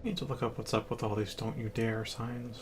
Need to look up what's up with all these "Don't you dare" signs.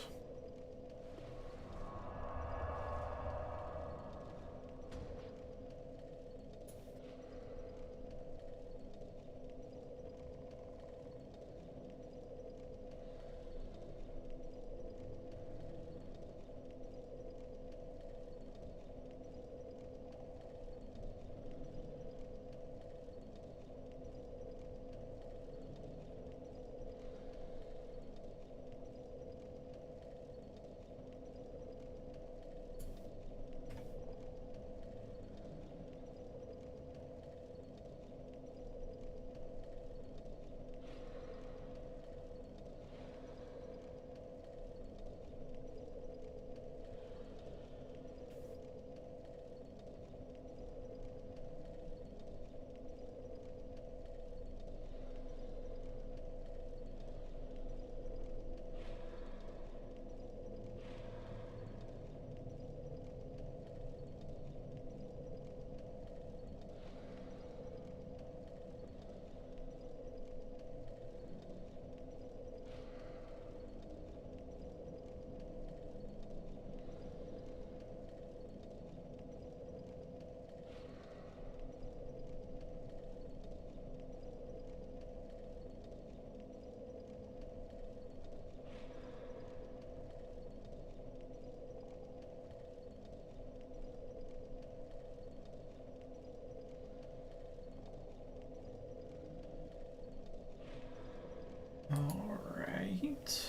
Alright.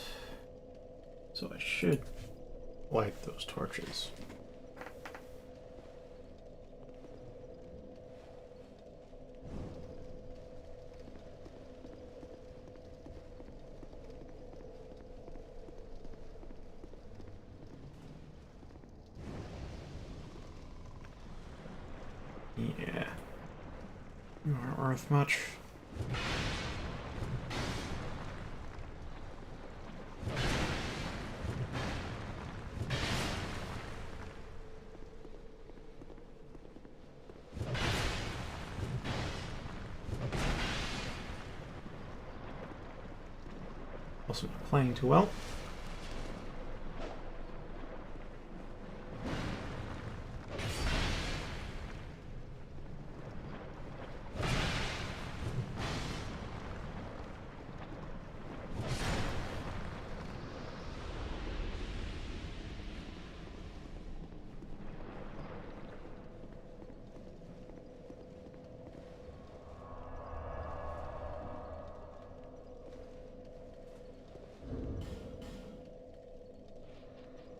So I should light those torches. Yeah. You aren't worth much. Also not playing too well.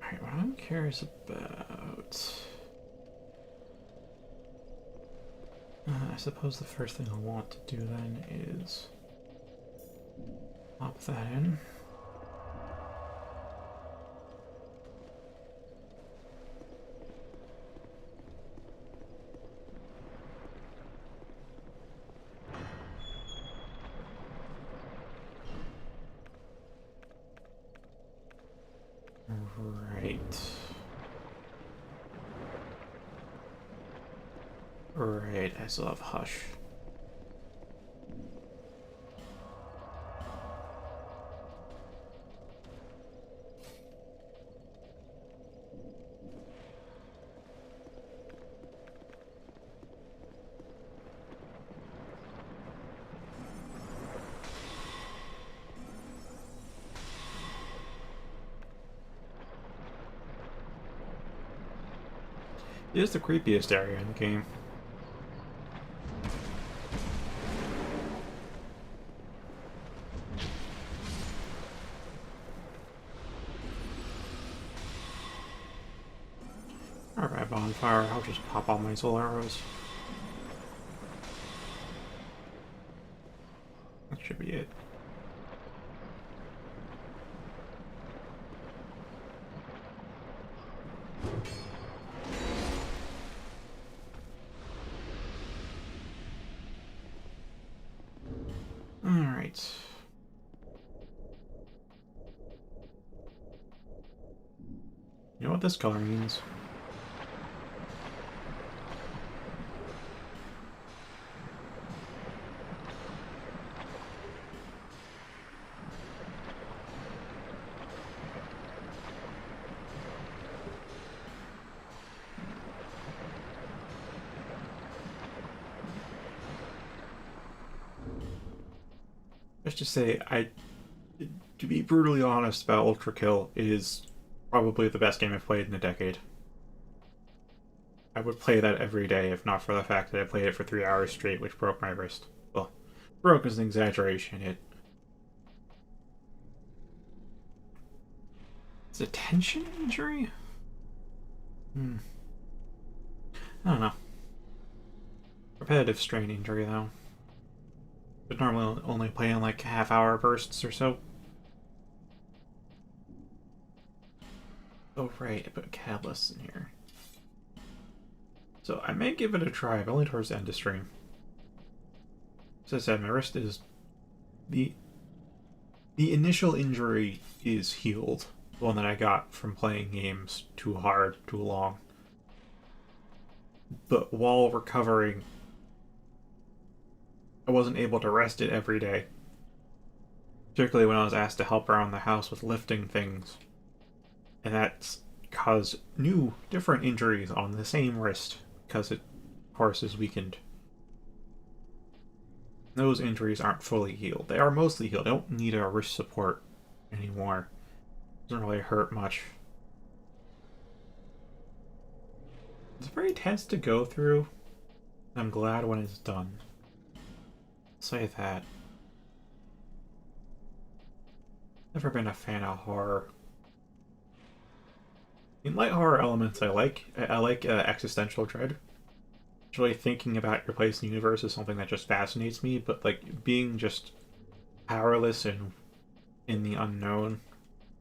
Alright, what I'm curious about... I suppose the first thing I'll want to do then is pop that in. Right, I still have Hush. It is the creepiest area in the game. Alright, bonfire, I'll just pop all my soul arrows. That should be it. Alright. You know what this color means? let's just say to be brutally honest about Ultra Kill, it is probably the best game I've played in a decade. I would play that every day if not for the fact that I played it for 3 hours straight, which broke my wrist. Well, broke is an exaggeration. It's a tension injury? I don't know. Repetitive strain injury, though. But normally only play in like half-hour bursts or so. Oh, right, I put catalysts in here. So I may give it a try, but only towards the end of stream. As I said, my wrist is... The initial injury is healed. The one that I got from playing games too hard, too long. But while recovering, I wasn't able to rest it every day. Particularly when I was asked to help around the house with lifting things. And that's caused new, different injuries on the same wrist, because it, of course, is weakened. Those injuries aren't fully healed. They are mostly healed. I don't need a wrist support anymore. It doesn't really hurt much. It's very tense to go through. I'm glad when it's done. I'll say that. Never been a fan of horror. In light horror elements, I like existential dread. Really thinking about your place in the universe is something that just fascinates me, but like being just powerless and in the unknown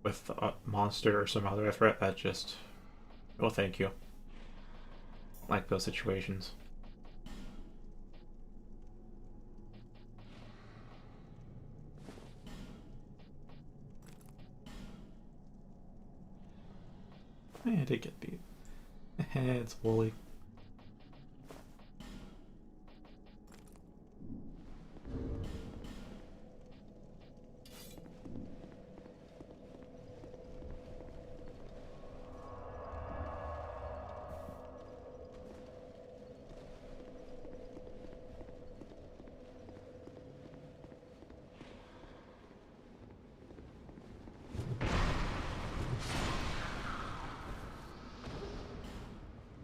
with a monster or some other threat, that just... well, thank you. I like those situations. I did get beat. It's woolly.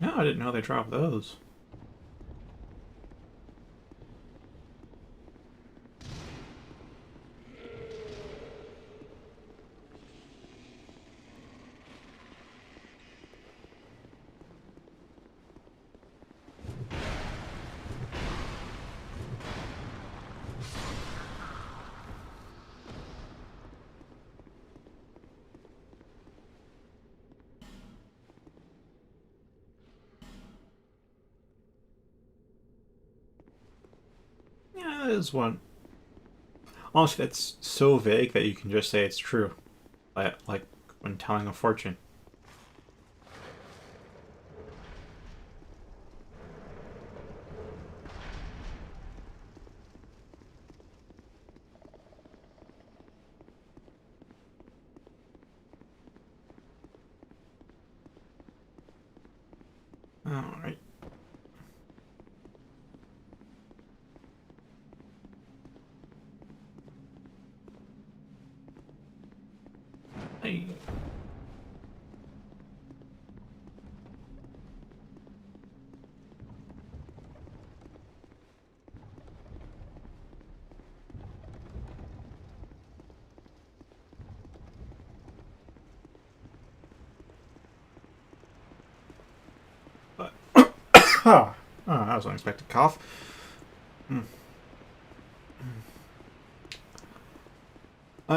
No, I didn't know they dropped those. Yeah, that is one. Honestly, that's so vague that you can just say it's true. Like when telling a fortune. Alright. Hey. But oh, that was an unexpected cough.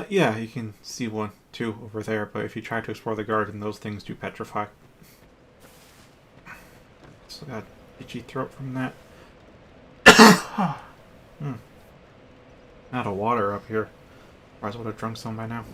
Yeah, you can see one, too, over there, but if you try to explore the garden, those things do petrify. Still got itchy throat from that. Out of water up here. Otherwise I would have drunk some by now.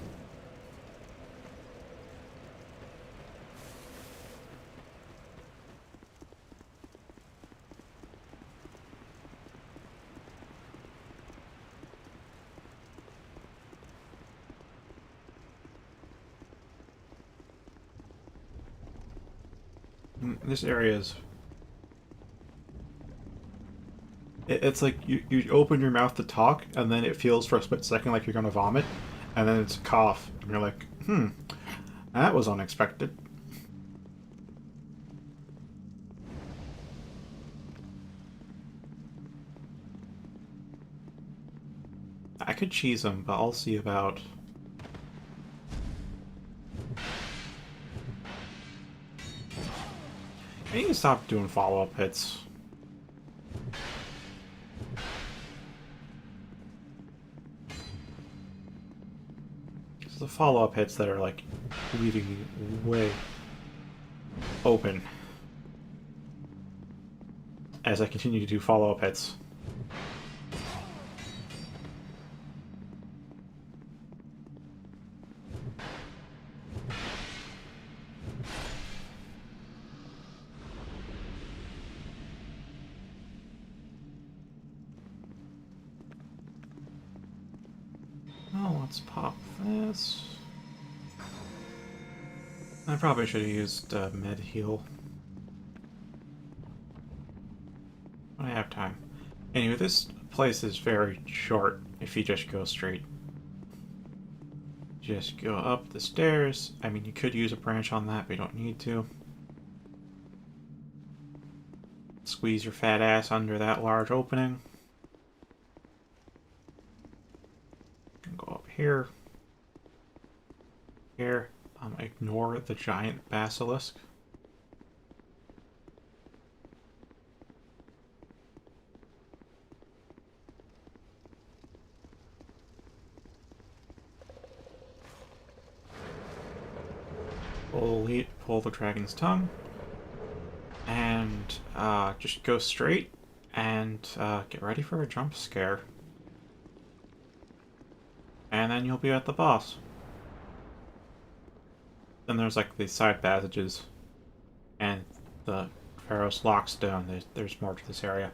This area is It's like you open your mouth to talk, and then it feels for a split second like you're gonna vomit, and then it's a cough, and you're like, that was unexpected. I could cheese them, but I'll see about... I need to stop doing follow-up hits. It's the follow-up hits that are, like, leaving me way open as I continue to do follow-up hits. Oh, let's pop this. I probably should have used med heal. I have time. Anyway, this place is very short if you just go straight. Just go up the stairs. I mean, you could use a branch on that, but you don't need to. Squeeze your fat ass under that large opening. Go up here. Here. Ignore the giant basilisk. Pull the dragon's tongue, and just go straight, and get ready for a jump scare. And then you'll be at the boss. Then there's like these side passages, and the Pharaoh's Lockstone. There's more to this area.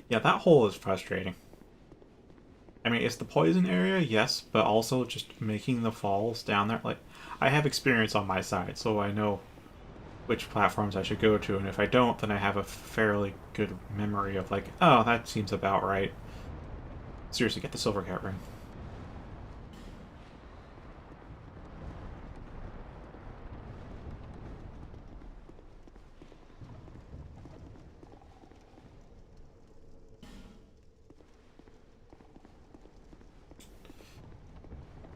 Yeah, that hole is frustrating. I mean, it's the poison area, yes, but also just making the falls down there. Like, I have experience on my side, so I know which platforms I should go to, and if I don't, then I have a fairly good memory of like, oh, that seems about right. Seriously, get the silver cat ring.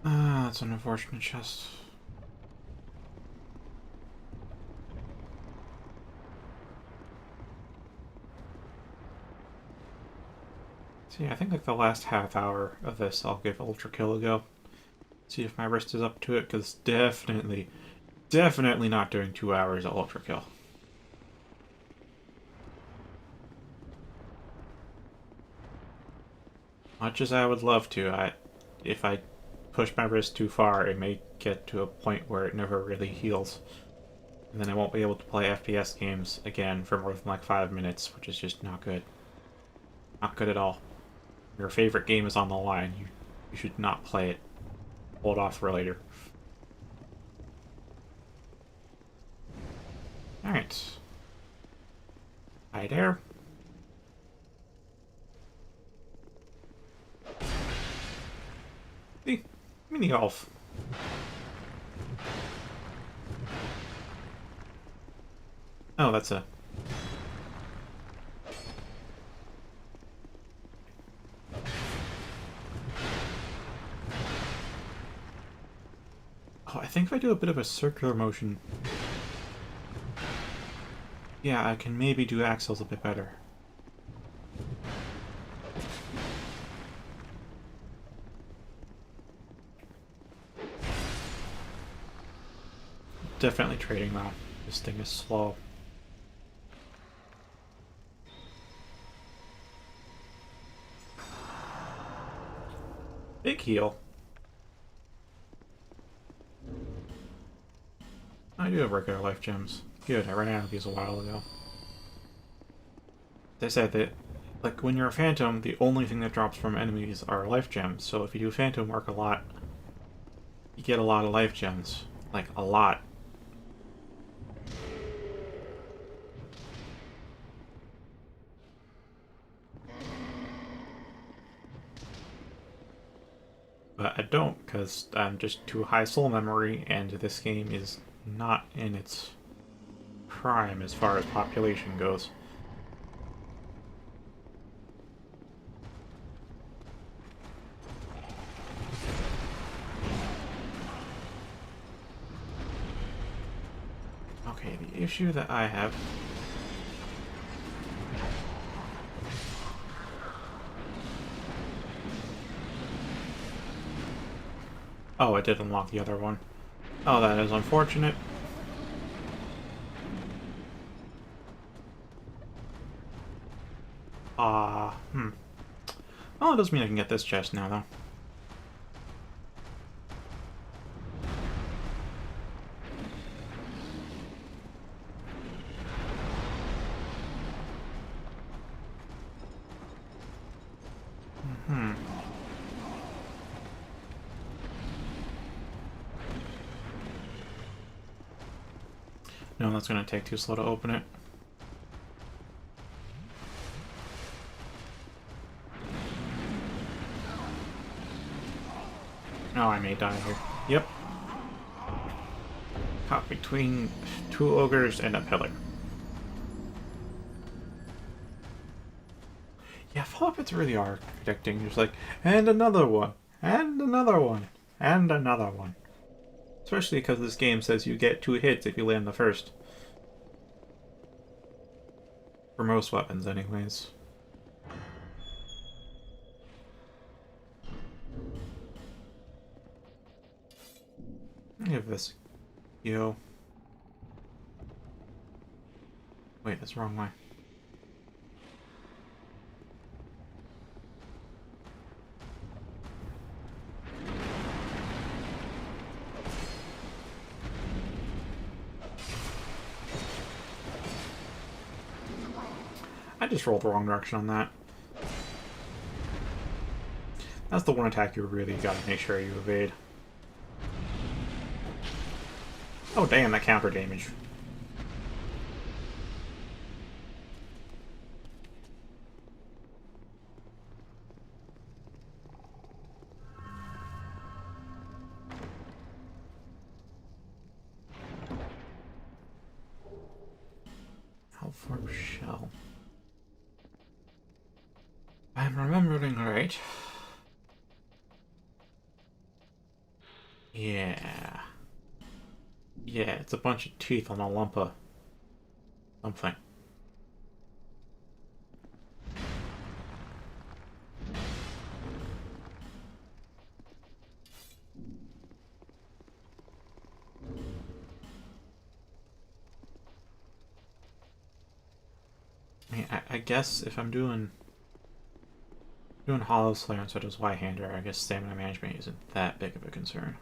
Ah, that's an unfortunate chest. See, I think like the last half hour of this, I'll give Ultra Kill a go. See if my wrist is up to it, because definitely not doing 2 hours of Ultra Kill. Much as I would love to, if I push my wrist too far, it may get to a point where it never really heals. And then I won't be able to play FPS games again for more than like 5 minutes, which is just not good. Not good at all. Your favorite game is on the line. You should not play it. Hold off for later. Alright. Hi there. The mini golf. Oh, that's a... Oh, I think if I do a bit of a circular motion... Yeah, I can maybe do axles a bit better. Definitely trading that. This thing is slow. Big heal. I do have regular life gems. Good, I ran out of these a while ago. They said that, like, when you're a phantom, the only thing that drops from enemies are life gems. So if you do phantom work a lot, you get a lot of life gems. Like, a lot. But I don't, because I'm just too high soul memory, and this game is not in its prime as far as population goes. Okay, the issue that I have... Oh, it did unlock the other one. Oh, that is unfortunate. Oh, it does mean I can get this chest now, though. No, that's going to take too slow to open it. Oh, I may die here. Yep. Caught between two ogres and a pillar. Yeah, Fallout really are predicting. Just like, and another one, and another one, and another one. Especially because this game says you get 2 hits if you land the first. For most weapons, anyways. Give this. Yo. Wait, that's the wrong way. I just rolled the wrong direction on that. That's the one attack you really gotta make sure you evade. Oh damn, that counter damage. Halform shell. I'm remembering right. Yeah. Yeah, it's a bunch of teeth on a lump of something. I mean, I guess if I'm doing Hollow Slayer instead of Zweihander, I guess stamina management isn't that big of a concern.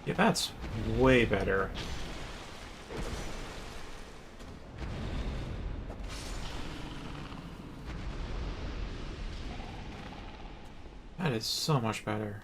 Yeah, that's way better. That is so much better.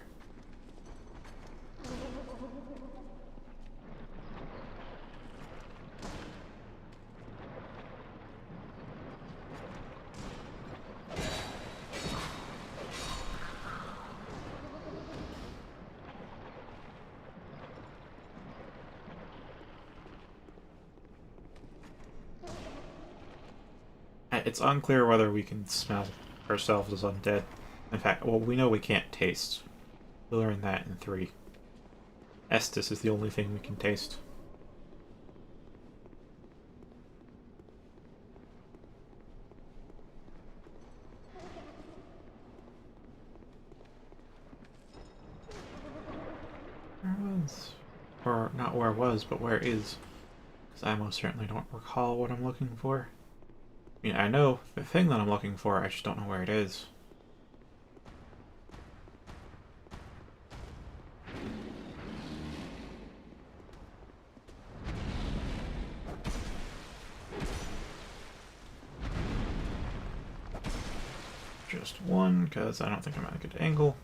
It's unclear whether we can smell ourselves as undead. In fact, well, we know we can't taste. We'll learn that in 3. Estus is the only thing we can taste. Where was? Or not where was, but where is? Because I most certainly don't recall what I'm looking for. I mean, I know the thing that I'm looking for, I just don't know where it is. just one, because I don't think I'm at a good angle.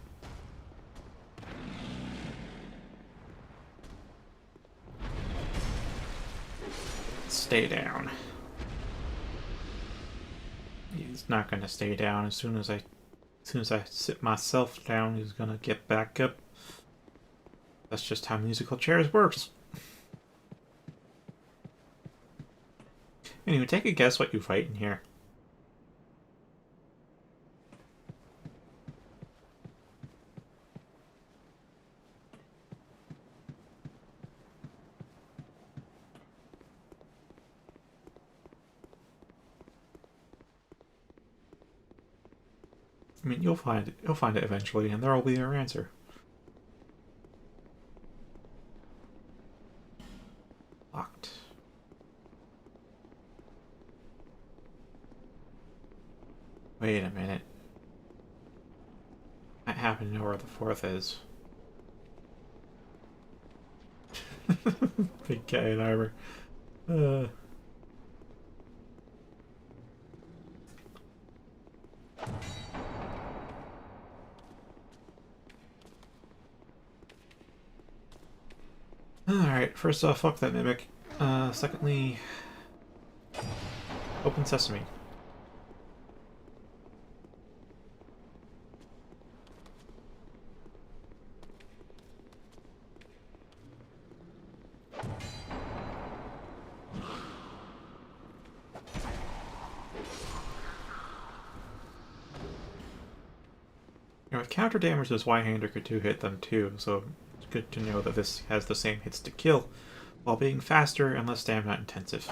Stay down. He's not gonna stay down. As soon as I sit myself down, he's gonna get back up. That's just how musical chairs works. Anyway, take a guess what you fight in here. I mean, you'll find it. You'll find it eventually, and there'll be your answer. Locked. Wait a minute. I happen to know where the fourth is. Big guy in armor. Alright, first off, fuck that mimic. Secondly, open sesame. Now, with counter damage, this Y-hander could two-hit them too, so it's good to know that this has the same hits to kill, while being faster and less stamina intensive.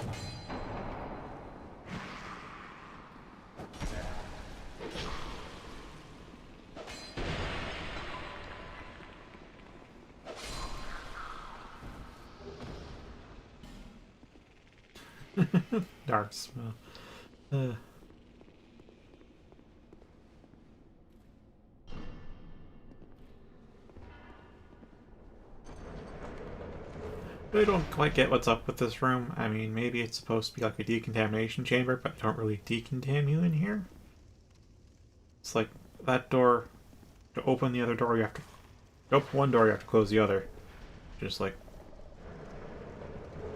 Dark smell. I don't quite get what's up with this room. I mean, maybe it's supposed to be like a decontamination chamber, but don't really decontam you in here. It's like that door, to open the other door, you have to open one door, you have to close the other. Just like,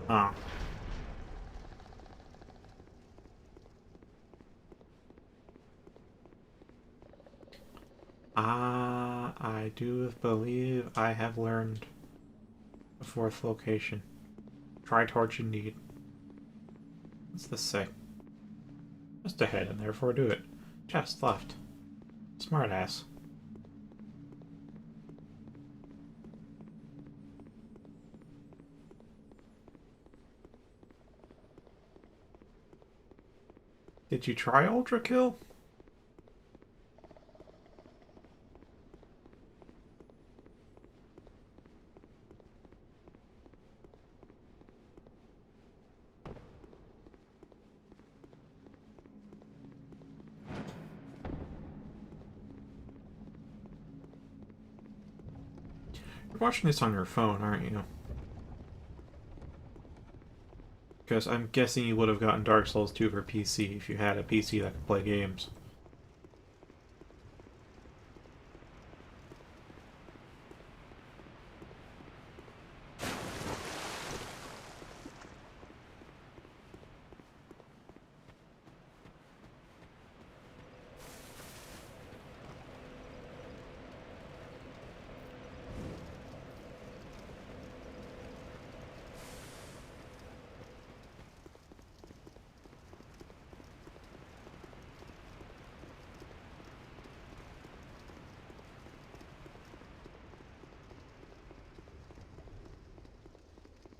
ah. I do believe I have learned the fourth location. Try torch indeed. What's this say? Just ahead and therefore do it. Chest left. Smart ass. Did you try Ultra Kill? You're watching this on your phone, aren't you? Because I'm guessing you would have gotten Dark Souls 2 for PC if you had a PC that could play games.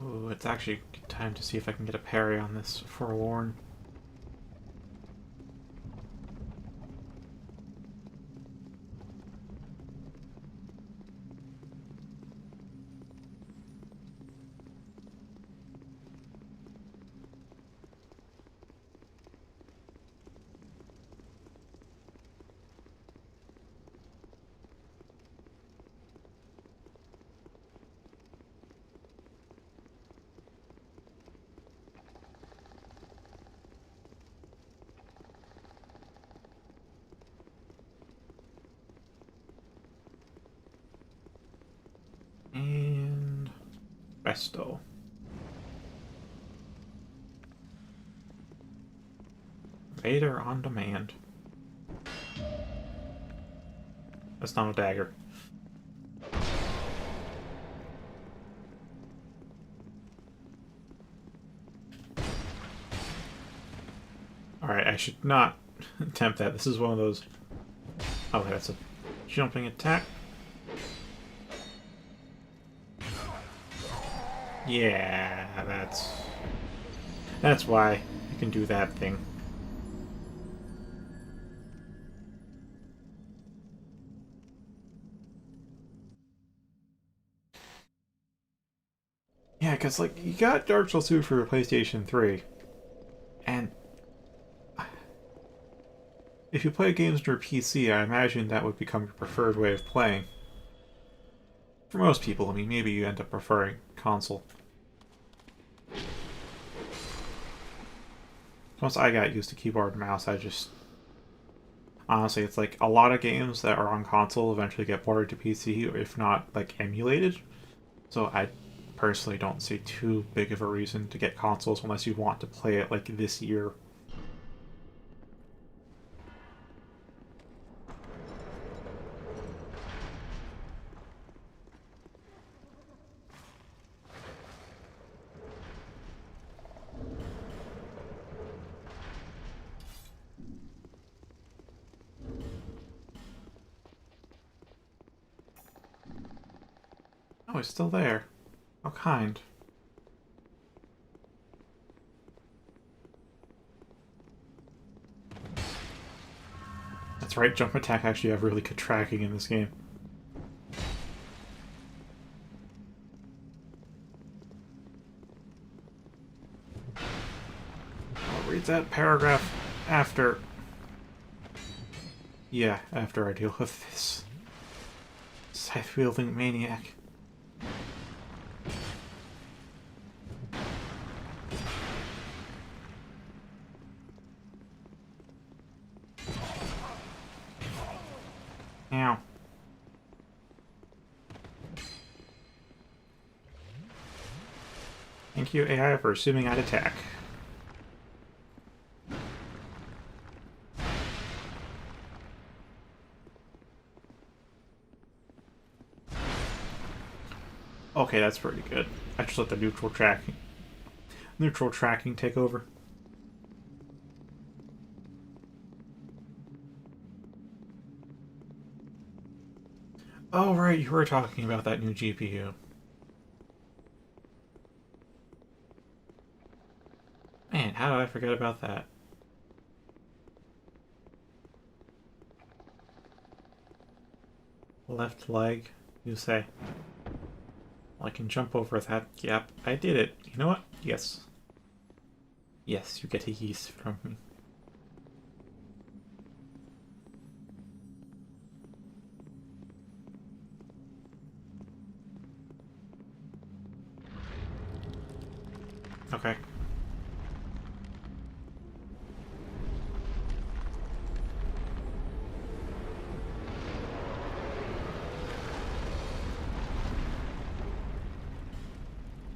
Ooh, it's actually a good time to see if I can get a parry on this Forlorn. Westo. Vader on demand. That's not a dagger. Alright, I should not attempt that. This is one of those... Oh, that's a jumping attack. Yeah, that's why you can do that thing. Yeah, because, like, you got Dark Souls 2 for PlayStation 3, and if you play games on your PC, I imagine that would become your preferred way of playing. For most people, I mean, maybe you end up preferring console. Once I got used to keyboard and mouse, I just... Honestly, it's like a lot of games that are on console eventually get ported to PC, or if not, like, emulated. So I personally don't see too big of a reason to get consoles unless you want to play it, like, this year. Oh, it's still there. How kind. That's right, jump attack actually have really good tracking in this game. I'll read that paragraph after... Yeah, after I deal with this scythe-wielding maniac. Ow. Thank you, AI, for assuming I'd attack. Okay, that's pretty good. I just let the neutral tracking take over. Oh, right, you were talking about that new GPU. Man, how did I forget about that? Left leg, you say. Well, I can jump over that. Yep, I did it. You know what? Yes. Yes, you get a yeast from me. Okay.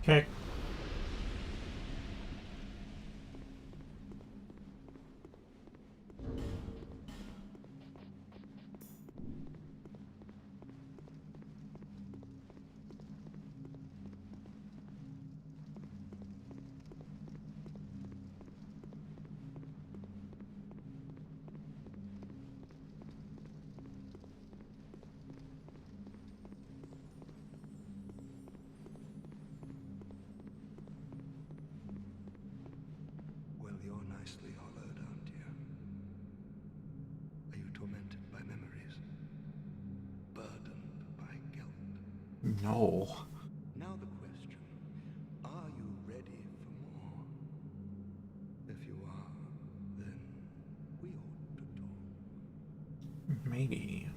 Okay. Well, you're nicely hollowed, aren't you? Are you tormented by memories? Burdened by guilt? No. Now the question, are you ready for more? If you are, then we ought to talk. Maybe.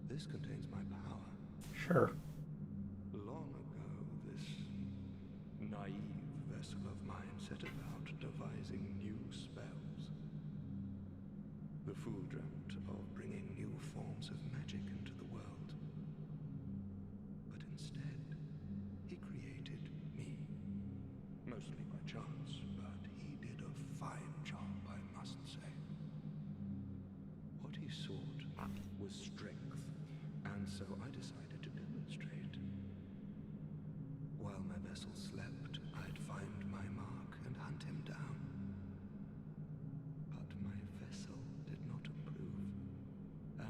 This contains my power. Sure. Long ago, this naive vessel of mine set about devising new spells. The fool dreamt of bringing new forms of magic into the world. But instead,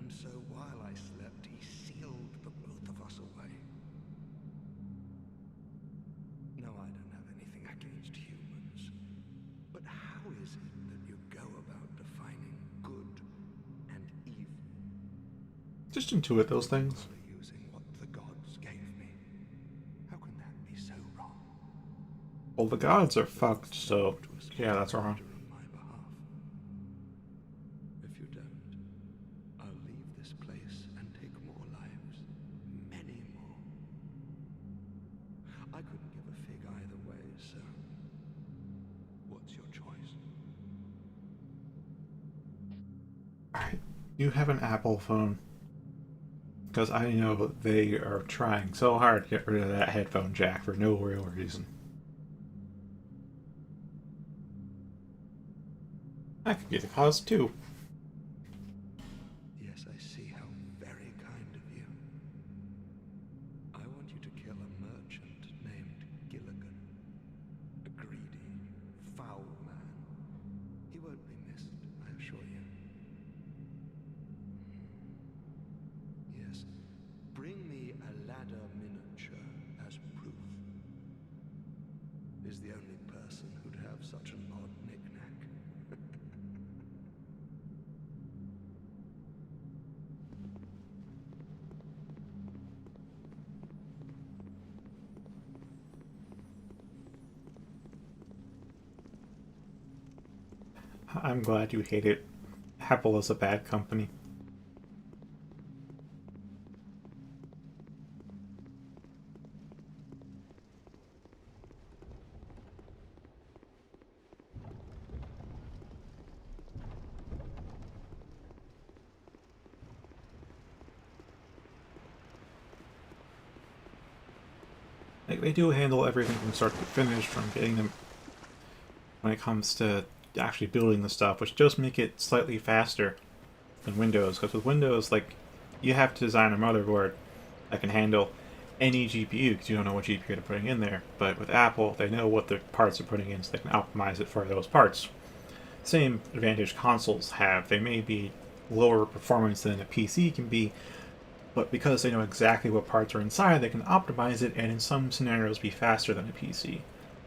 And so while I slept, he sealed the both of us away. No, I don't have anything against humans. But how is it that you go about defining good and evil? Just intuit those things. Only using what the gods gave me. How can that be so wrong? Well, the gods are fucked, so yeah, that's wrong. On my behalf. If you don't, I'll leave this place and take more lives. Many more. I couldn't give a fig either way, so what's your choice? Alright, you have an Apple phone. Because I know they are trying so hard to get rid of that headphone jack for no real reason. That could be the cause, too. Yes, I see how very kind of you. I want you to kill a merchant named Gilligan. A greedy, foul man. He won't be missed, I assure you. Yes, bring me a ladder miniature as proof. Is the only person who'd have such an odd knick-knack. I'm glad you hate it. Apple is a bad company. Like, they do handle everything from start to finish, from getting them when it comes to actually building the stuff, which does make it slightly faster than Windows. Because with Windows, like, you have to design a motherboard that can handle any GPU because you don't know what GPU they're putting in there. But with Apple, they know what the parts are putting in, so they can optimize it for those parts. Same advantage consoles have. They may be lower performance than a PC can be, but because they know exactly what parts are inside, they can optimize it and in some scenarios be faster than a PC.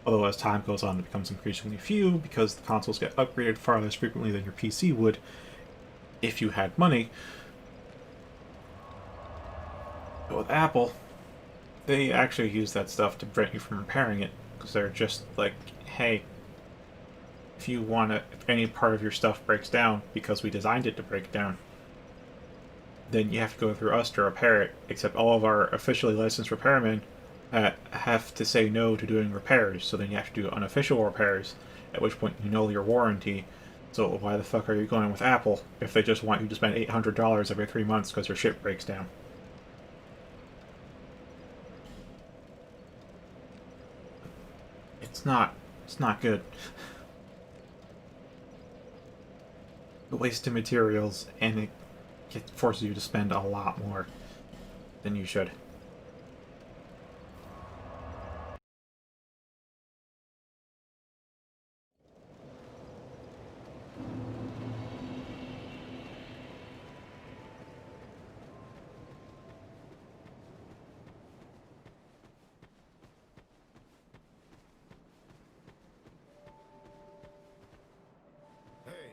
Although as time goes on, it becomes increasingly few because the consoles get upgraded far less frequently than your PC would if you had money. But with Apple, they actually use that stuff to prevent you from repairing it because they're just like, hey, if you want to, if any part of your stuff breaks down because we designed it to break down, then you have to go through us to repair it, except all of our officially licensed repairmen have to say no to doing repairs, so then you have to do unofficial repairs, at which point you null your warranty. So why the fuck are you going with Apple if they just want you to spend $800 every 3 months because your shit breaks down? It's not good. The waste of materials, and it forces you to spend a lot more than you should. Hey,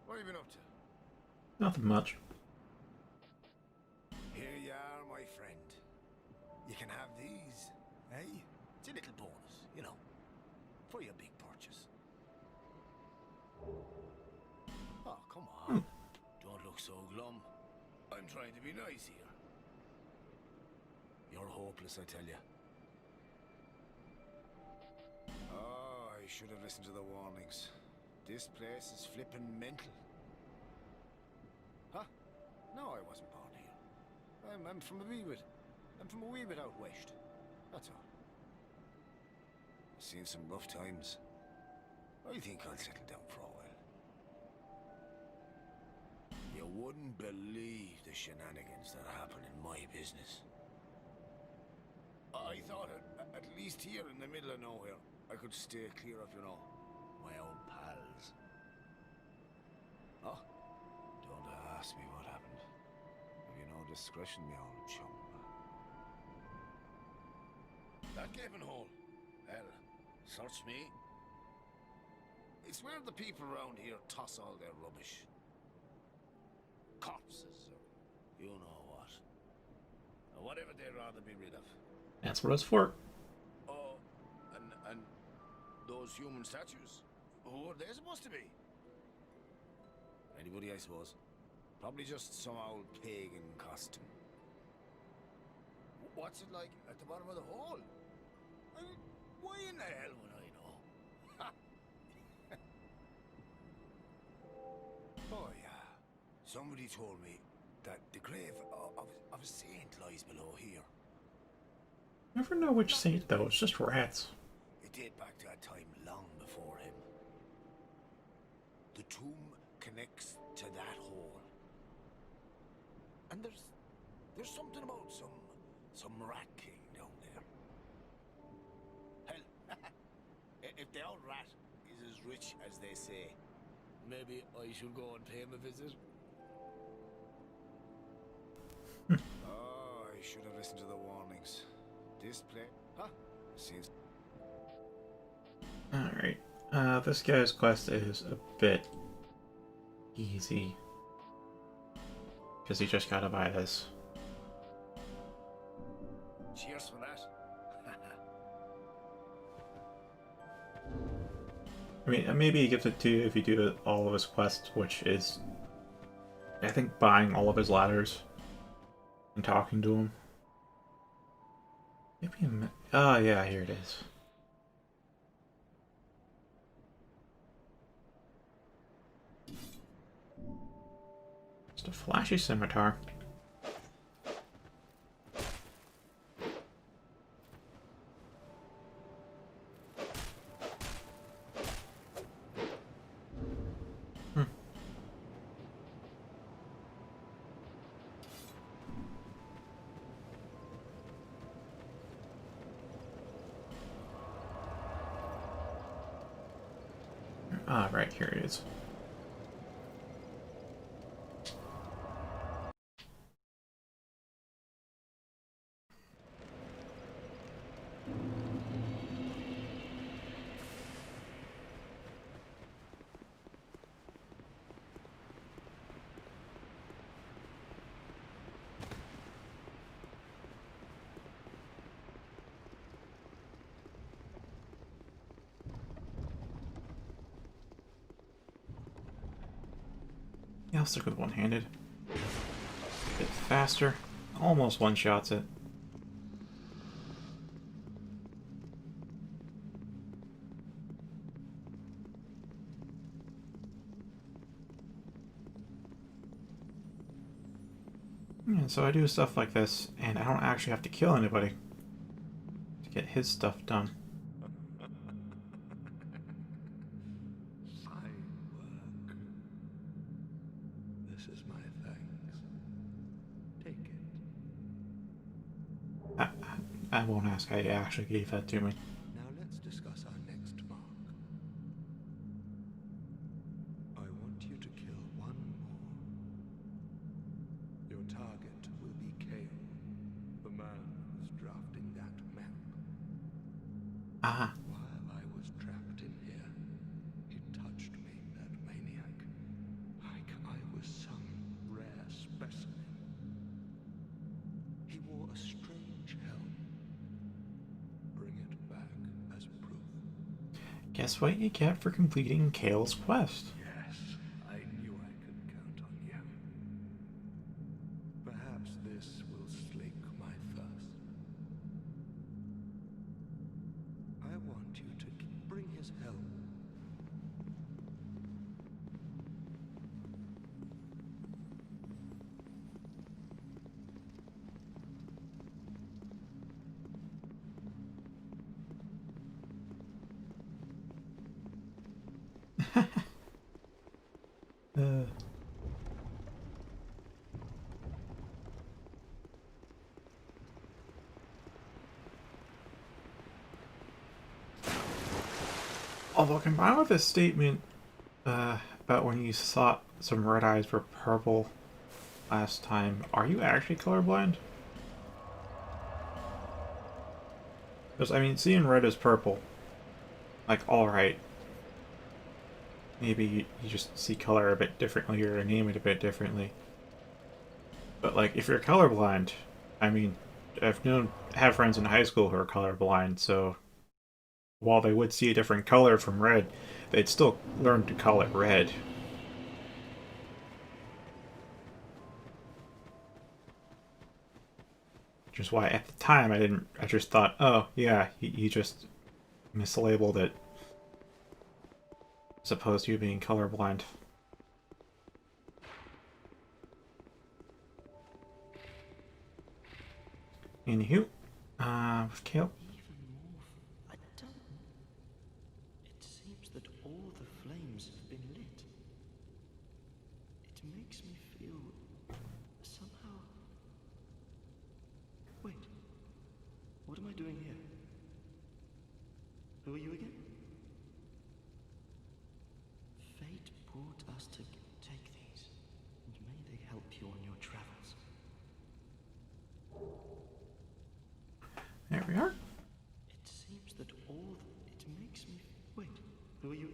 what have you been up to? Nothing much. Here you are, my friend. You can have these, eh? It's a little bonus, you know, for your big purchase. Oh, come on. Don't look so glum. I'm trying to be nice here. You're hopeless, I tell you. Oh, I should have listened to the warnings. This place is flippin' mental. Huh? No, I wasn't born here. I'm from a wee bit out west. That's all. I've seen some rough times. I think I'll settle down for a while. You wouldn't believe the shenanigans that happen in my business. I thought at least here in the middle of nowhere, I could stay clear of, you know, my own pals. Oh, don't ask me what happened. discretion, me old chum. That gaping hole. Hell, search me. It's where the people around here toss all their rubbish. Corpses, or you know what. Or whatever they'd rather be rid of. That's what it's for. Oh, and those human statues? Who are they supposed to be? Anybody, I suppose. Probably just some old pagan costume. What's it like at the bottom of the hole? I mean, why in the hell would I know? Oh, yeah. Somebody told me that the grave of a saint lies below here. Never know which saint, though. It's just rats. It date back to a time long before him. The tomb connects to that hole. And there's something about some rat king down there. Hell, if the old rat is as rich as they say, maybe I should go and pay him a visit. Oh, I should have listened to the warnings. This place, huh? Seems. Alright. This guy's quest is a bit easy. Because he just gotta buy this. Cheers for that. I mean, maybe he gives it to you if you do all of his quests, which is, I think, buying all of his ladders and talking to him. Maybe oh yeah, here it is. Just a flashy scimitar. Ah, right, here it is. Yeah, I'll stick with one-handed. A bit faster. Almost one-shots it. Yeah, so I do stuff like this, and I don't actually have to kill anybody to get his stuff done. Fine work. This is my thanks. Take it. I won't ask. I actually gave that to me. Now let's discuss our next mark. I want you to kill one more. Your target will be Kale, the man who's drafting that map. Ah. While I was trapped in here, he touched me, that maniac, like I was some rare specimen. He wore a strange helm. Bring it back as proof. Guess what you get for completing Kale's quest? Yes, I knew I could count on you. Perhaps this will slake my thirst. I want you to bring his helm. Although combined with this statement about when you thought some red eyes were purple, last time. Are you actually colorblind? Because, I mean, seeing red as purple, like, alright. Maybe you just see color a bit differently or name it a bit differently. But, like, if you're colorblind, I mean, have friends in high school who are colorblind, so while they would see a different color from red, they'd still learn to call it red. Which is why at the time I just thought, oh, yeah, he just mislabeled it as opposed to you being colorblind. Anywho, with Kale. I don't. It seems that all the flames have been lit. It makes me feel somehow. Wait. What am I doing here? Who are you again? Fate brought us to take these, and may they help you on your travels. There we are. It seems that all. It makes me. Wait. Who are you?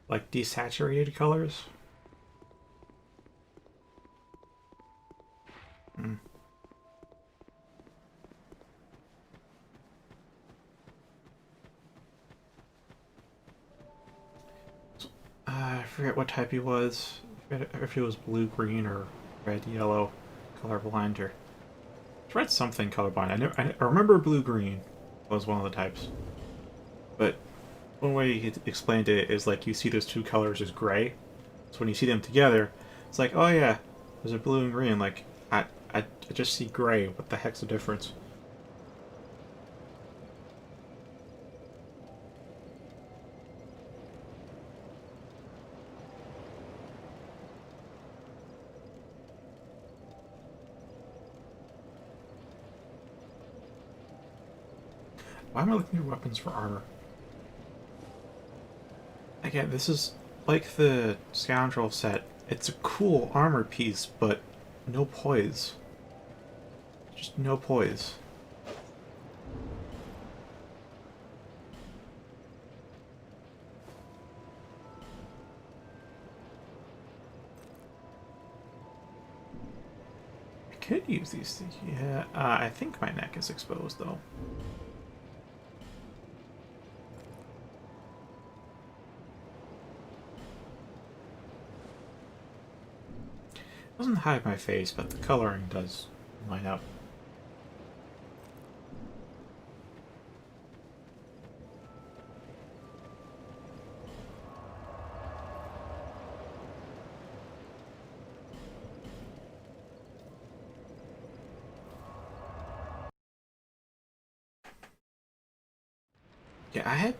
Like desaturated colors. I forget what type he was. If he was blue, green, or red, yellow, colorblind, or red something colorblind. I remember blue, green was one of the types. But one way he explained it is like you see those two colors as gray. So when you see them together, it's like, oh yeah, there's a blue and green. Like I just see gray. What the heck's the difference? Why am I looking at weapons for armor? Again, this is like the Scoundrel set. It's a cool armor piece, but no poise. Just no poise. I could use these things. Yeah, I think my neck is exposed, though. Doesn't hide my face, but the coloring does line up. Yeah, I had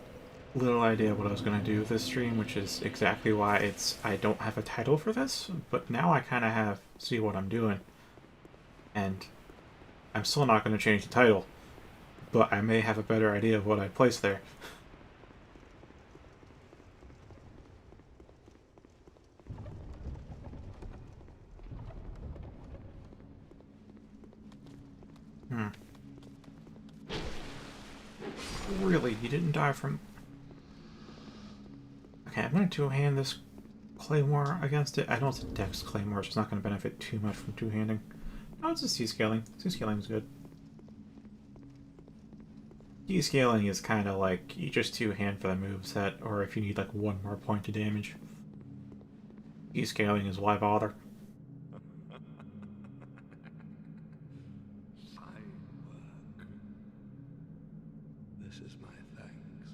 little idea what I was going to do with this stream, which is exactly why I don't have a title for this, but now I kind of see what I'm doing. And I'm still not going to change the title, but I may have a better idea of what I place there. Really, you didn't die from... Okay, I'm going to two-hand this Claymore against it. I know it's a Dex Claymore, so it's not going to benefit too much from two-handing. Oh, it's a C-scaling. C-scaling is good. D-scaling is kind of like, you just two-hand for the moveset, or if you need like one more point of damage. D-scaling is why bother. Fine work. This is my thanks.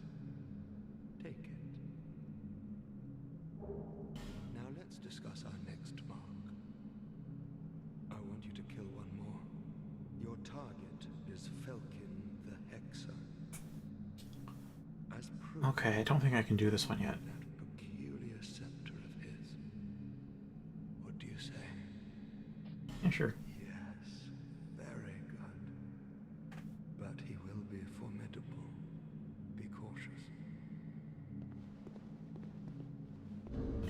Take it. Now let's discuss our next mark. I want you to kill one more. Your target is Felkin the Hexer. As proof, Okay, I don't think I can do this one yet. that peculiar scepter of his. What do you say? Yeah, sure. Yes, very good. But he will be formidable. Be cautious.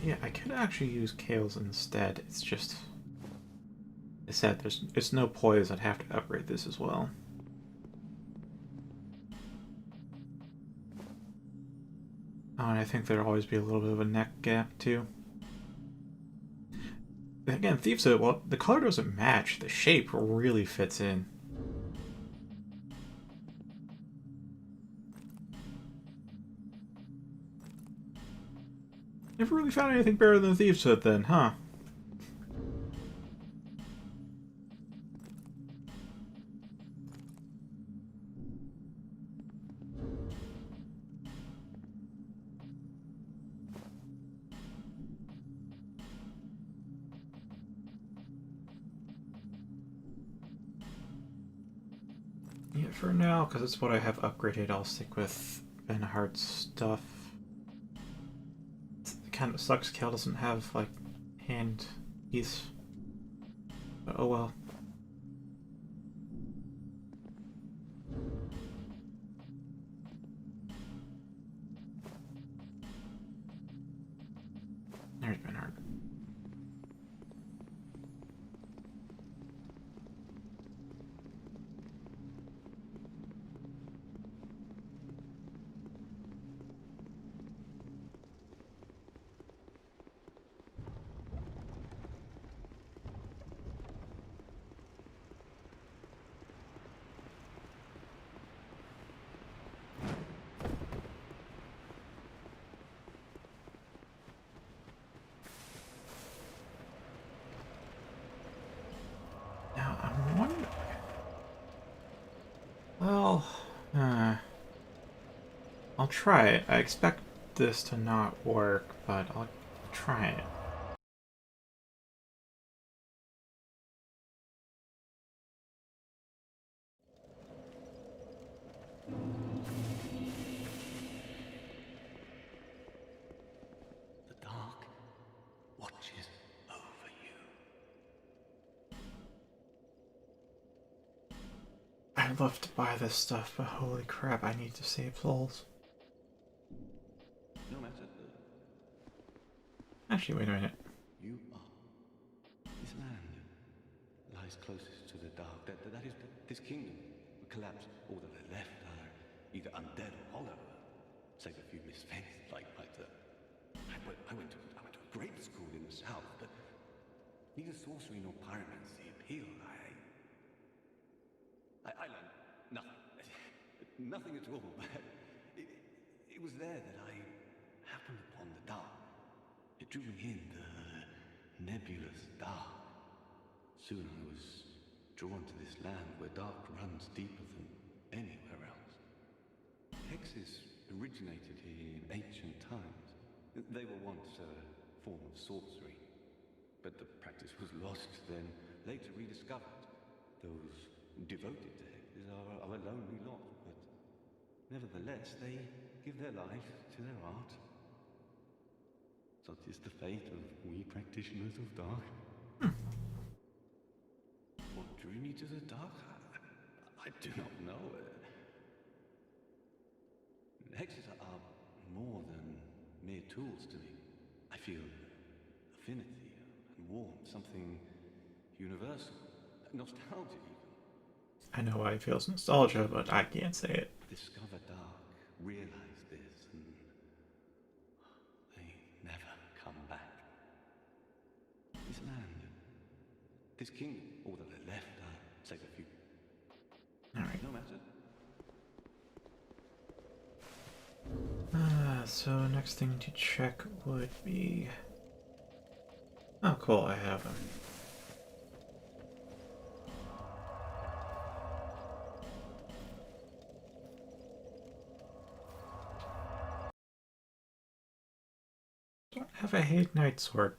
Yeah, I could actually use Kales instead. It's just... I said it's no poise. I'd have to upgrade this as well. Oh, and I think there'd always be a little bit of a neck gap, too. Again, Thief said, well, the color doesn't match. The shape really fits in. Never really found anything better than Thief's Hood then, huh? Yeah, for now, because it's what I have upgraded, I'll stick with Ben Hart's stuff. It kind of sucks Cal doesn't have, like, hand piece. But oh well. There's Ben Hart. Now, I'm wondering... Well, I'll try it. I expect this to not work, but I'll try it. The dark watches over you. I'd love to buy this stuff, but holy crap, I need to save souls. No matter Actually, wait a minute. you are. This land lies closest to the dark. That is, this kingdom will collapse. All that are left are either undead or hollow, save a few misfits like the. I went to a great school in the south, but neither sorcery nor pyromancy appeal. I learned nothing. Nothing at all. It was there that I happened upon the dark. It drew me in, the nebulous dark. Soon I was drawn to this land where dark runs deeper than anywhere else. Hexes originated here in ancient times. They were once a form of sorcery, but the practice was lost, then later rediscovered. Those devoted to hexes are a lonely lot, but nevertheless they give their life to their art. Such is the fate of we practitioners of dark. What drew me to the dark? I do not know. Hexes are more than mere tools to me. I feel affinity and warmth, something universal, nostalgia even. I know why it feels nostalgia, but I can't say it. Discover dark, realize this, and they never come back. This land, this kingdom, all that are left are, save a few. Alright. No matter. So next thing to check would be... Oh, cool, I have them. Don't have a Hate Knight sword.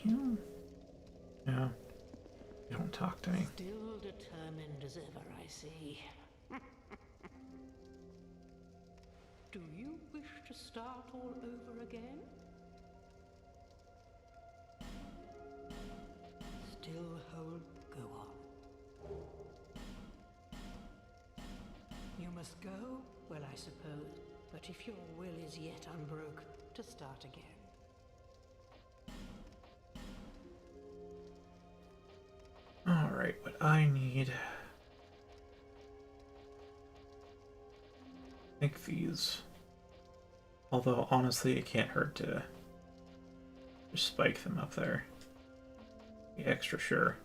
You? No. You don't talk to me. Still determined as ever, I see. Do you wish to start all over again? still hold... Go on. You must go? Well, I suppose. But if your will is yet unbroken, to start again. Alright, what I need... I think these. Although, honestly, it can't hurt to just spike them up there. Be extra sure.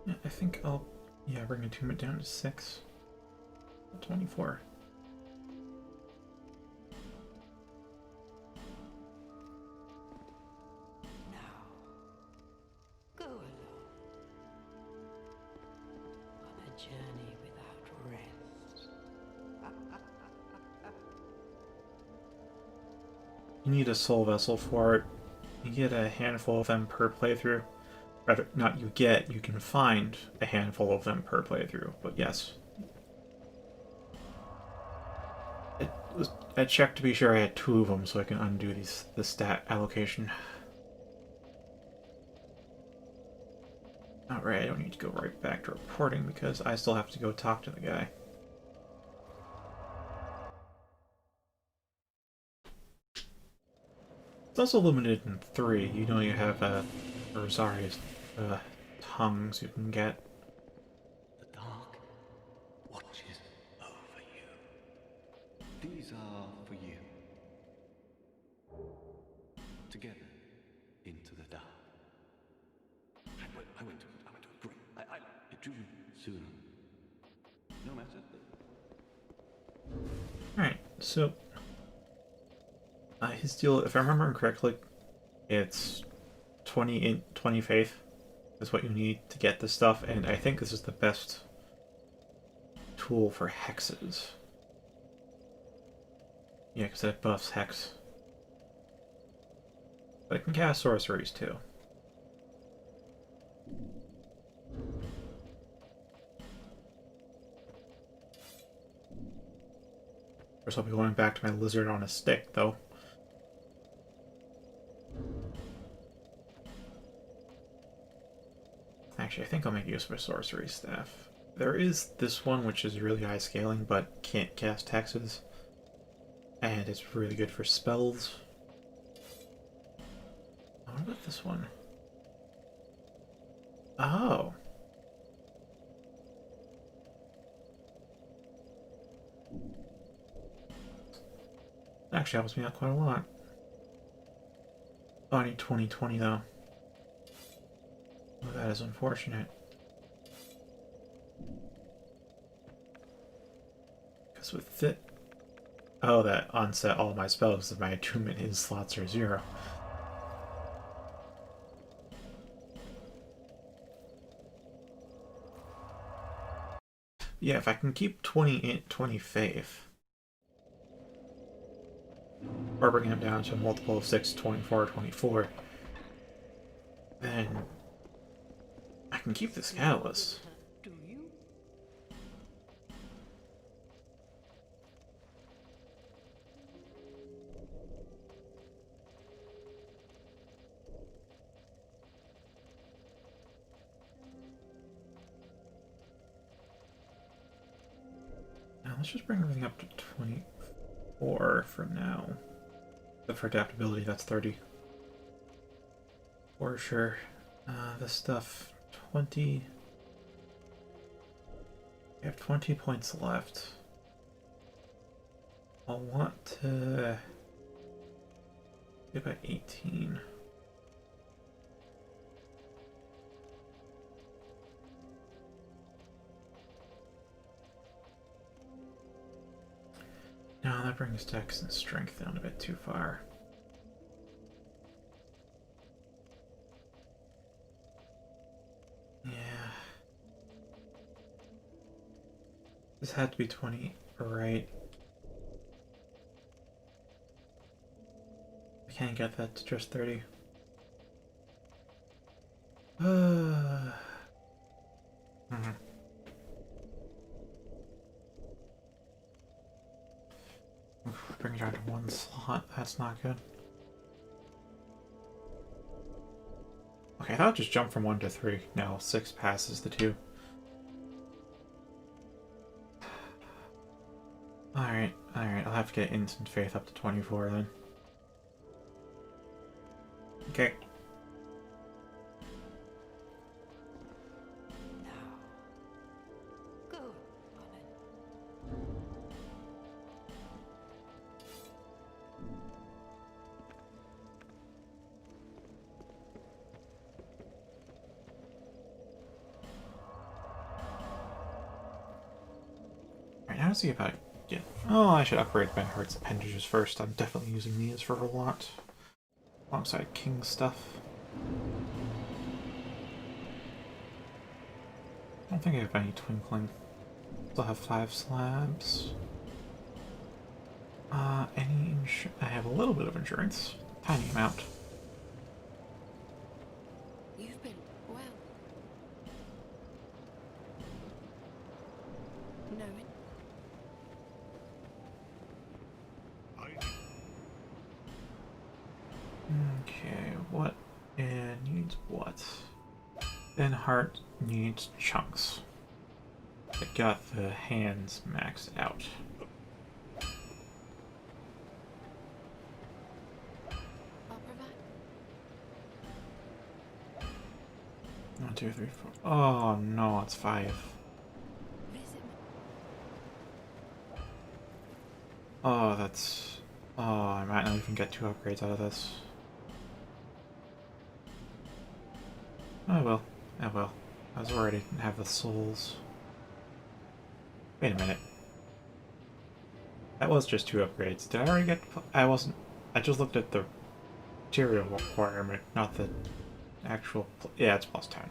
Yeah, I think I'll bring attunement down to 6. 24. Now, go along. On a journey without rest. You need a soul vessel for it. You get a handful of them per playthrough. Rather, not you get, you can find a handful of them per playthrough, but yes. I checked to be sure I had 2 of them so I can undo the stat allocation. Alright, I don't need to go right back to reporting because I still have to go talk to the guy. It's also limited in 3. You know you have Rosaria's tongues you can get. The dark watches over you. These are for you. Together into the dark. I went to a great. It drew me sooner. No matter. Alright, so his deal, if I remember correctly, it's 20 faith is what you need to get this stuff, and I think this is the best tool for hexes. Yeah, because it buffs hex. But it can cast sorceries too. Of course, I'll be going back to my lizard on a stick, though. Actually, I think I'll make use of a sorcery staff. There is this one, which is really high scaling, but can't cast hexes. And it's really good for spells. What about this one? Oh. Actually helps me out quite a lot. Oh, I need 20/20 though. Oh, that is unfortunate. Because with it... Oh, that onset all my spells if my attunement in slots are 0. Yeah, if I can keep 20 int, 20 faith, or bring them down to a multiple of 6, 24, 24, then I can keep this catalyst. Do you? Now let's just bring everything up to 24 for now. But for adaptability, that's 30. For sure. This stuff, 20. We have 20 points left. I'll want to get about 18. No, that brings dex and strength down a bit too far. This had to be 20, right? I can't get that to just 30. Mhm. Bring it down to one slot. That's not good. Okay, I thought I'd just jump from 1 to 3. No, 6 passes the 2. Alright, alright. I'll have to get Instant Faith up to 24 then. Okay. Now, go, woman. Alright, now to see if I get... Oh, I should upgrade my Heart's appendages first. I'm definitely using these for a lot. Alongside King stuff. I don't think I have any Twinkling. Still have 5 slabs. I have a little bit of insurance. Tiny amount. You've been well. Knowing. Okay, what needs what? Then Heart needs chunks. I got the hands maxed out. I'll provide. 1, 2, 3, 4. Oh no, it's 5. Visit me. Oh, that's... Oh, I might not even get 2 upgrades out of this. Oh well. Oh well. I was worried I didn't have the souls. Wait a minute. That was just 2 upgrades. Did I already get... I wasn't... I just looked at the material requirement, not the actual... Yeah, it's plus 10.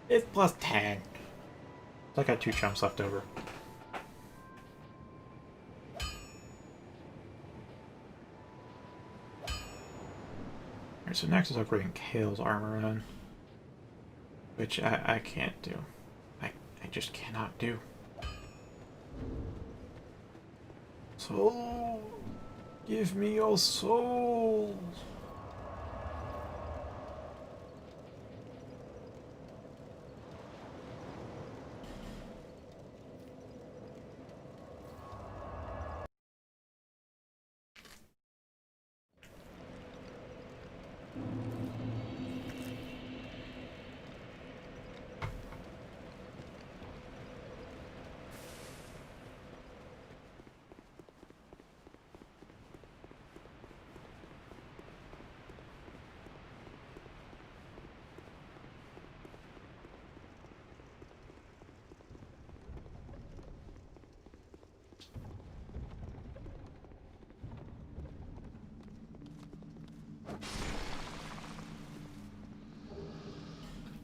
It's plus 10! So I got 2 chumps left over. Alright, so next is upgrading Kale's armor then. Which I can't do. I just cannot do. Soul! Give me your souls!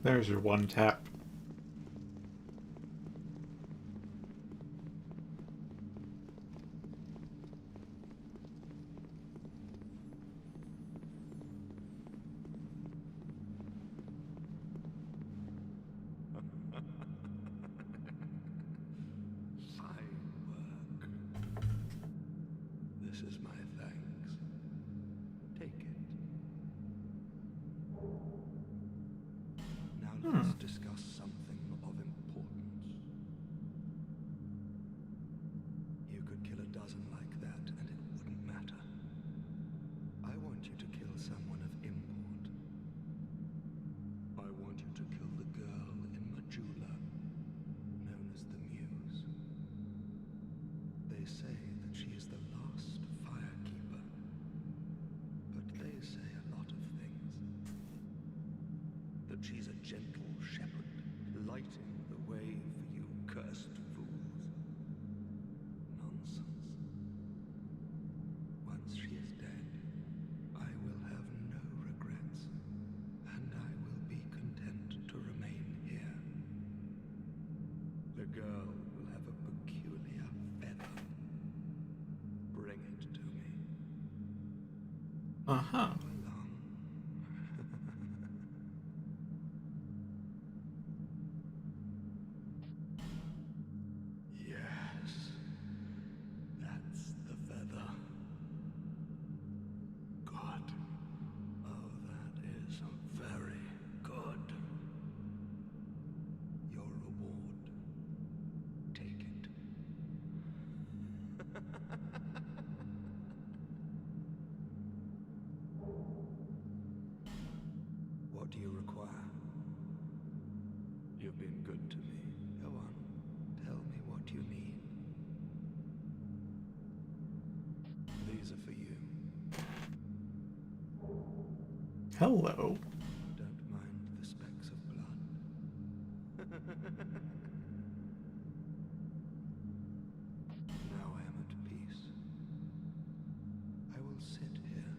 There's your 1 tap. Fine work. This is my thanks. Take it. Now let's discuss something of importance. You could kill a dozen like that, and it wouldn't matter. I want you to kill someone of import. I want you to kill the girl in Majula, known as the Muse. They say that she is the last firekeeper, but they say a lot of things. That she's a gentle shepherd, lighting the way for you cursed fools. Nonsense. Once she is dead, I will have no regrets, and I will be content to remain here. The girl will have a Uh-huh. Yes, that's the feather. Good. Oh, that is very good. Your reward. Take it. What do you require? You've been good to me. Go on. Tell me what you need. These are for you. Hello. Don't mind the specks of blood. Now I am at peace. I will sit here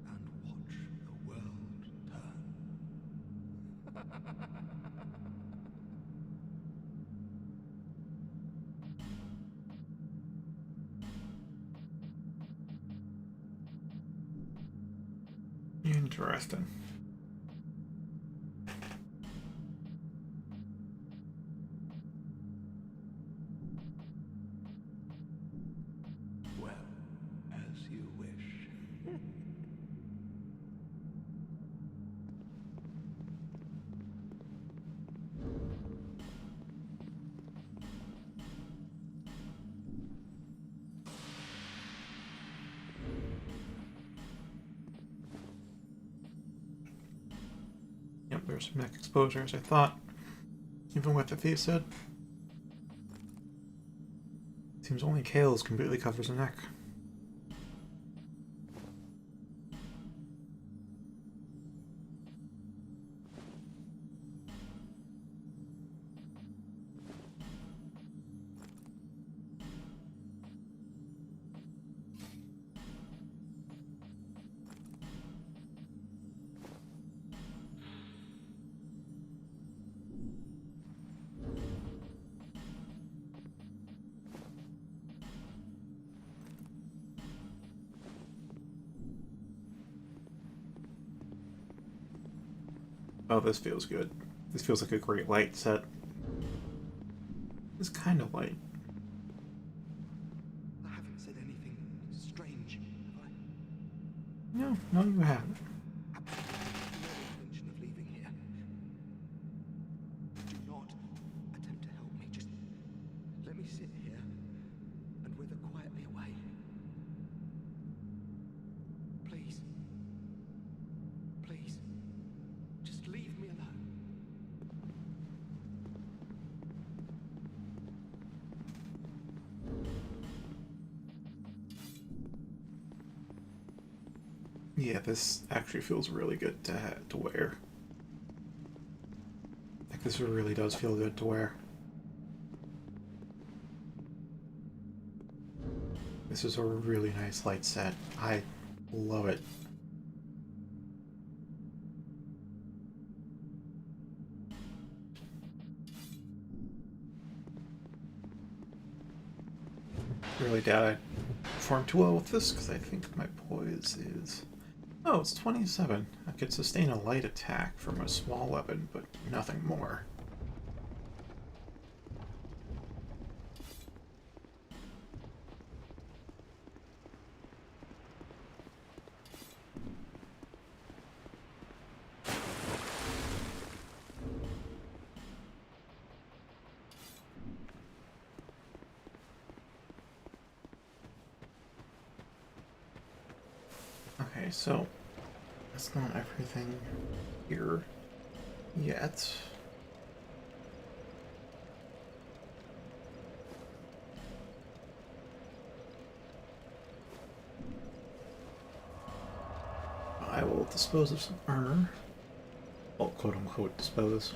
and watch the world turn. Interesting. Well, as you wish. Yep, there's some neck exposure as I thought. Even with the face set. Seems only Kale's completely covers the neck. Oh, this feels good. This feels like a great light set. It's kind of light. I haven't said anything strange, have I? No, no, you haven't. Absolutely no intention of leaving here. Do not attempt to help me. Just let me sit here and wither quietly away. Please. Please. Just leave me alone. Yeah, this actually feels really good to wear. Like, this really does feel good to wear. This is a really nice light set. I love it. Really doubt I performed too well with this because I think my poise is... Oh, it's 27. I could sustain a light attack from a small weapon, but nothing more. Okay, so that's not everything here yet. I will dispose of some armor. Well, quote unquote, dispose.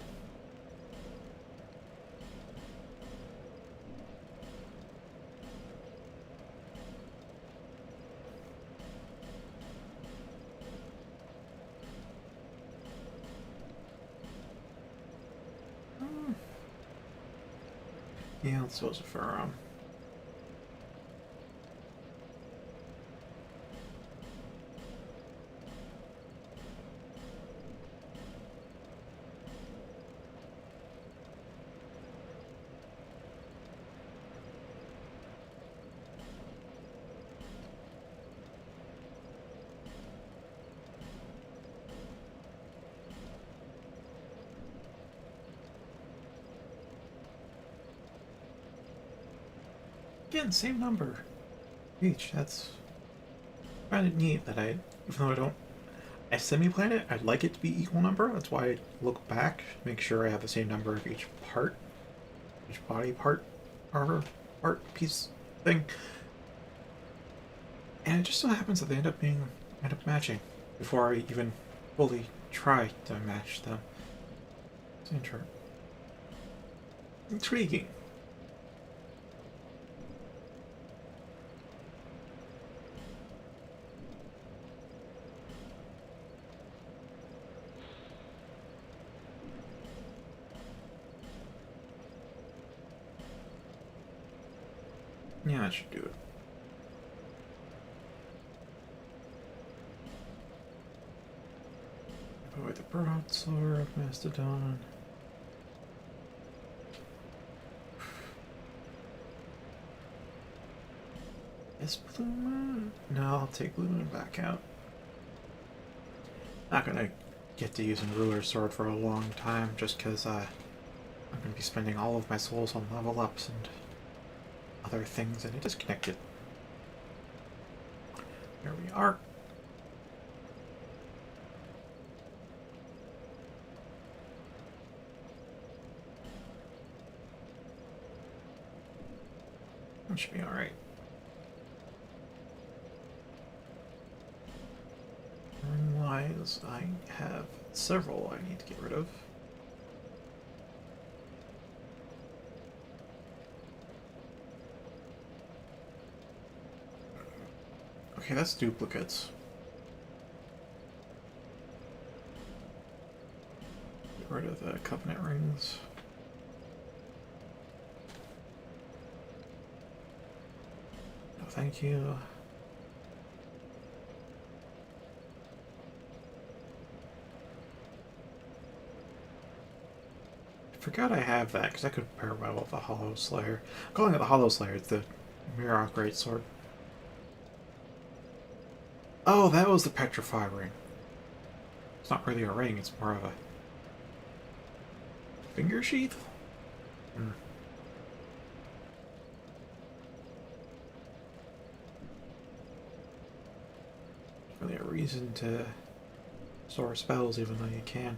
Yeah, let's dispose of firearm. Again, same number each. That's kind of neat that I, even though I don't, I semi-plan it, I'd like it to be equal number. That's why I look back, make sure I have the same number of each part, each body part, armor part, piece, thing. And it just so happens that they end up matching before I even fully try to match them. It's intriguing. Yeah, that should do it. Avoid the broadsword of Mastodon. Is Blue Moon? No, I'll take Blue Moon back out. Not gonna get to using Ruler's Sword for a long time just because I'm gonna be spending all of my souls on level ups and other things, and it disconnected. Here we are. That should be alright. Ring-wise, I have several I need to get rid of. Okay, that's duplicates. Get rid of the Covenant rings. No, thank you. I forgot I have that, because I could pair well with the Hollow Slayer. I'm calling it the Hollow Slayer, it's the Mirror Greatsword. Oh, that was the Petrify ring. It's not really a ring, it's more of a finger sheath? Really a reason to store spells even though you can.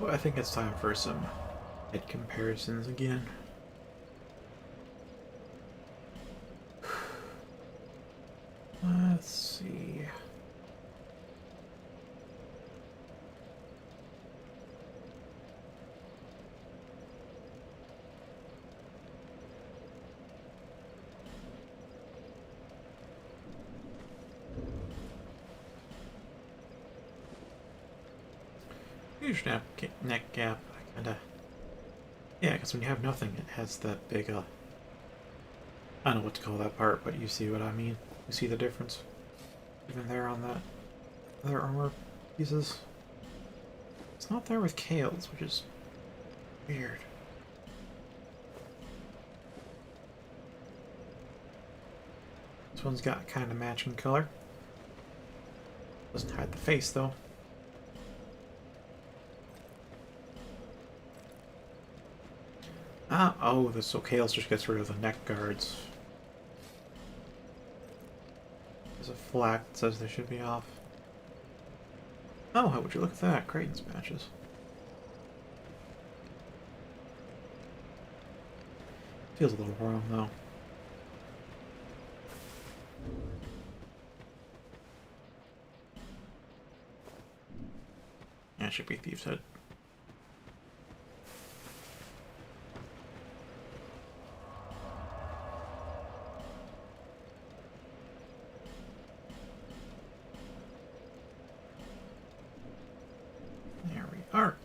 Well, I think it's time for some head comparisons again. Let's see. Huge neck gap. I kinda. Yeah, because when you have nothing, it has that big, I don't know what to call that part, but you see what I mean. You see the difference? Even there on that other armor pieces. It's not there with Kale's, which is weird. This one's got kind of matching color. Doesn't hide the face, though. Ah, oh, so Kale's just gets rid of the neck guards. There's a flag that says they should be off. Oh, how would you look at that? Kraden's matches. Feels a little wrong, though. Yeah, it should be Thief's Head. There we are.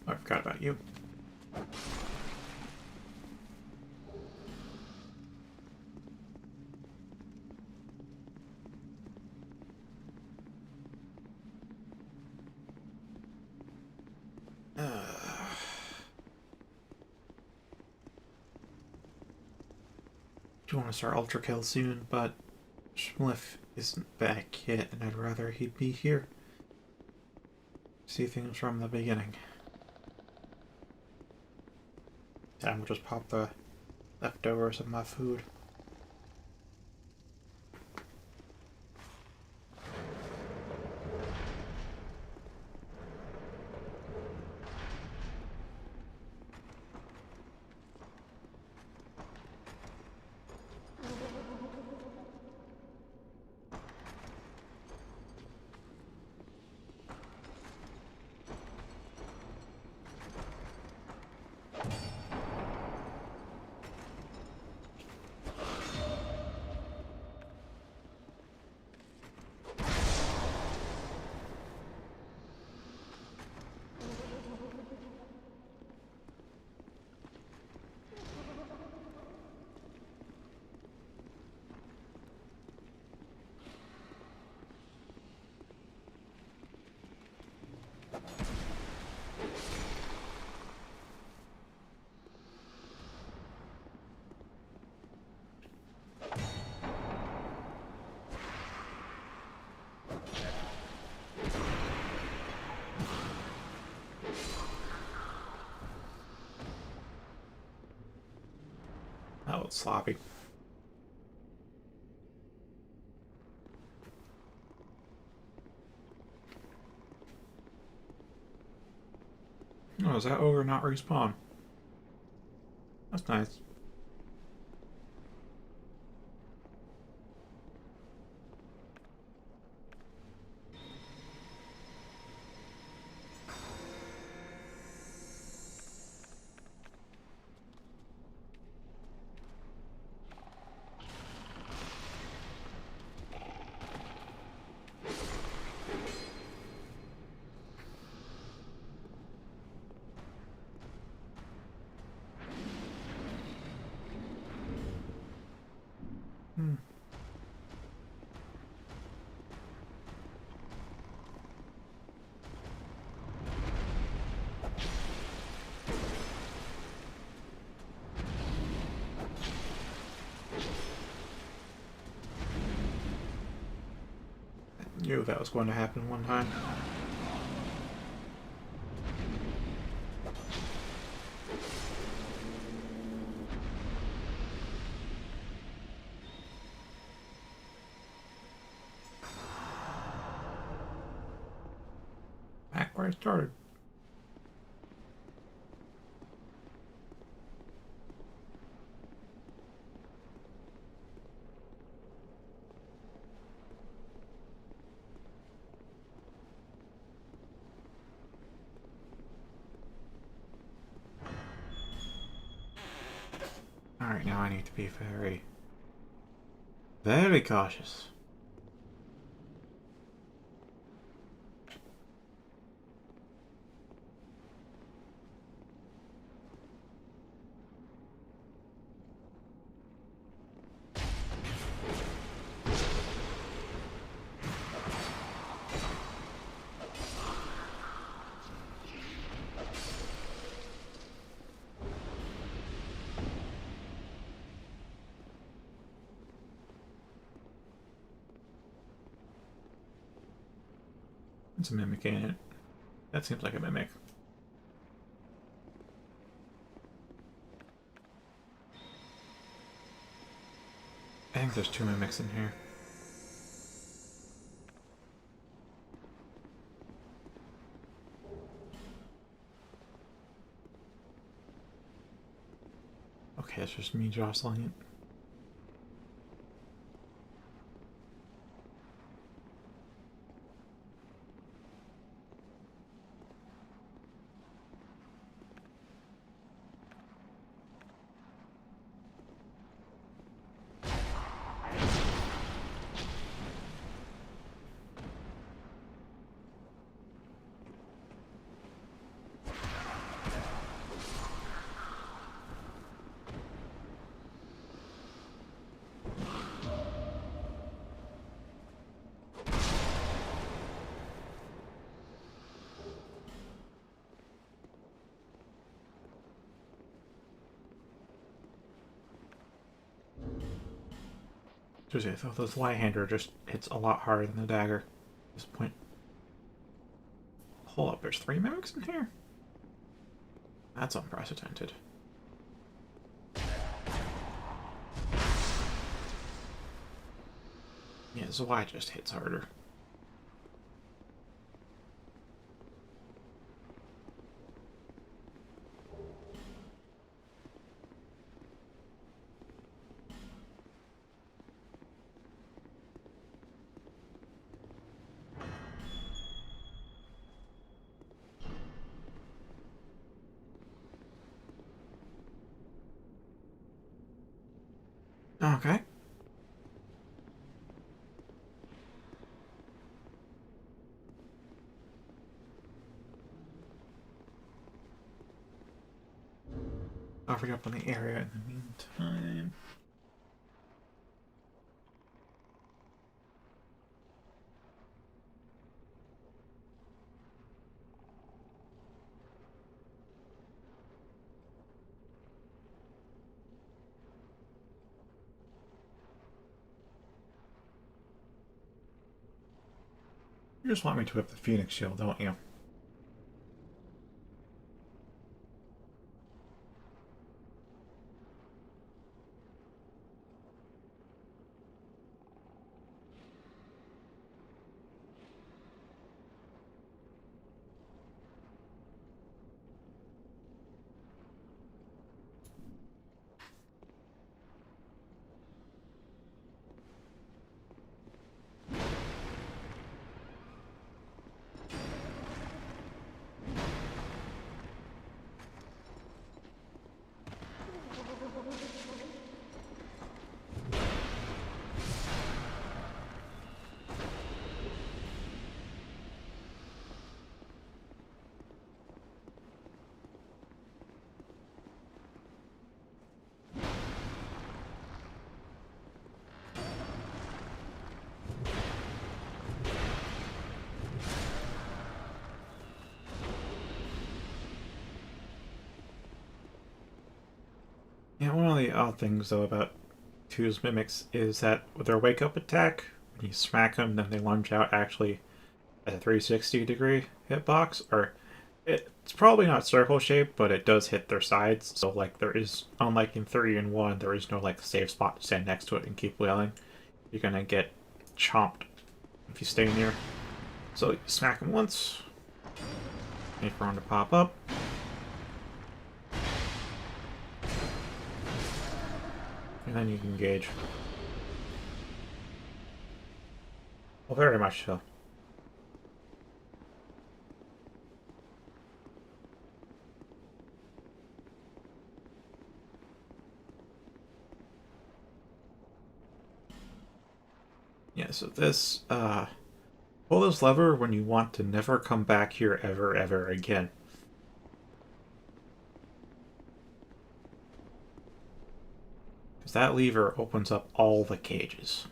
Oh, I forgot about you. Do want to start Ultra Kill soon, but Schliff isn't back yet, and I'd rather he'd be here. See things from the beginning. And we'll just pop the leftovers of my food. That was sloppy. Oh, is that ogre not respawn? That's nice. Knew that was going to happen one time. Back where I started. Alright, now I need to be very, very cautious. It's a mimic, ain't it? That seems like a mimic. I think there's 2 mimics in here. Okay, it's just me jostling it. Just say, so the Zwei-hander just hits a lot harder than the dagger at this point. Hold up, there's 3 mimics in here? That's unprecedented. Yeah, Zwei just hits harder. Okay. I'll read up on the area in the meantime. You just want me to whip the Phoenix Shield, don't you? Yeah, one of the odd things, though, about Two's mimics is that with their wake-up attack, when you smack them, then they lunge out actually at a 360-degree hitbox, or it's probably not circle shape, but it does hit their sides, so, like, there is, unlike in 3 and 1, there is no, like, safe spot to stand next to it and keep wailing. You're gonna get chomped if you stay near. So, you smack them once, wait for them to pop up. And then you can engage. Well, very much so. Yeah, so this, pull this lever when you want to never come back here ever again. Because that lever opens up all the cages.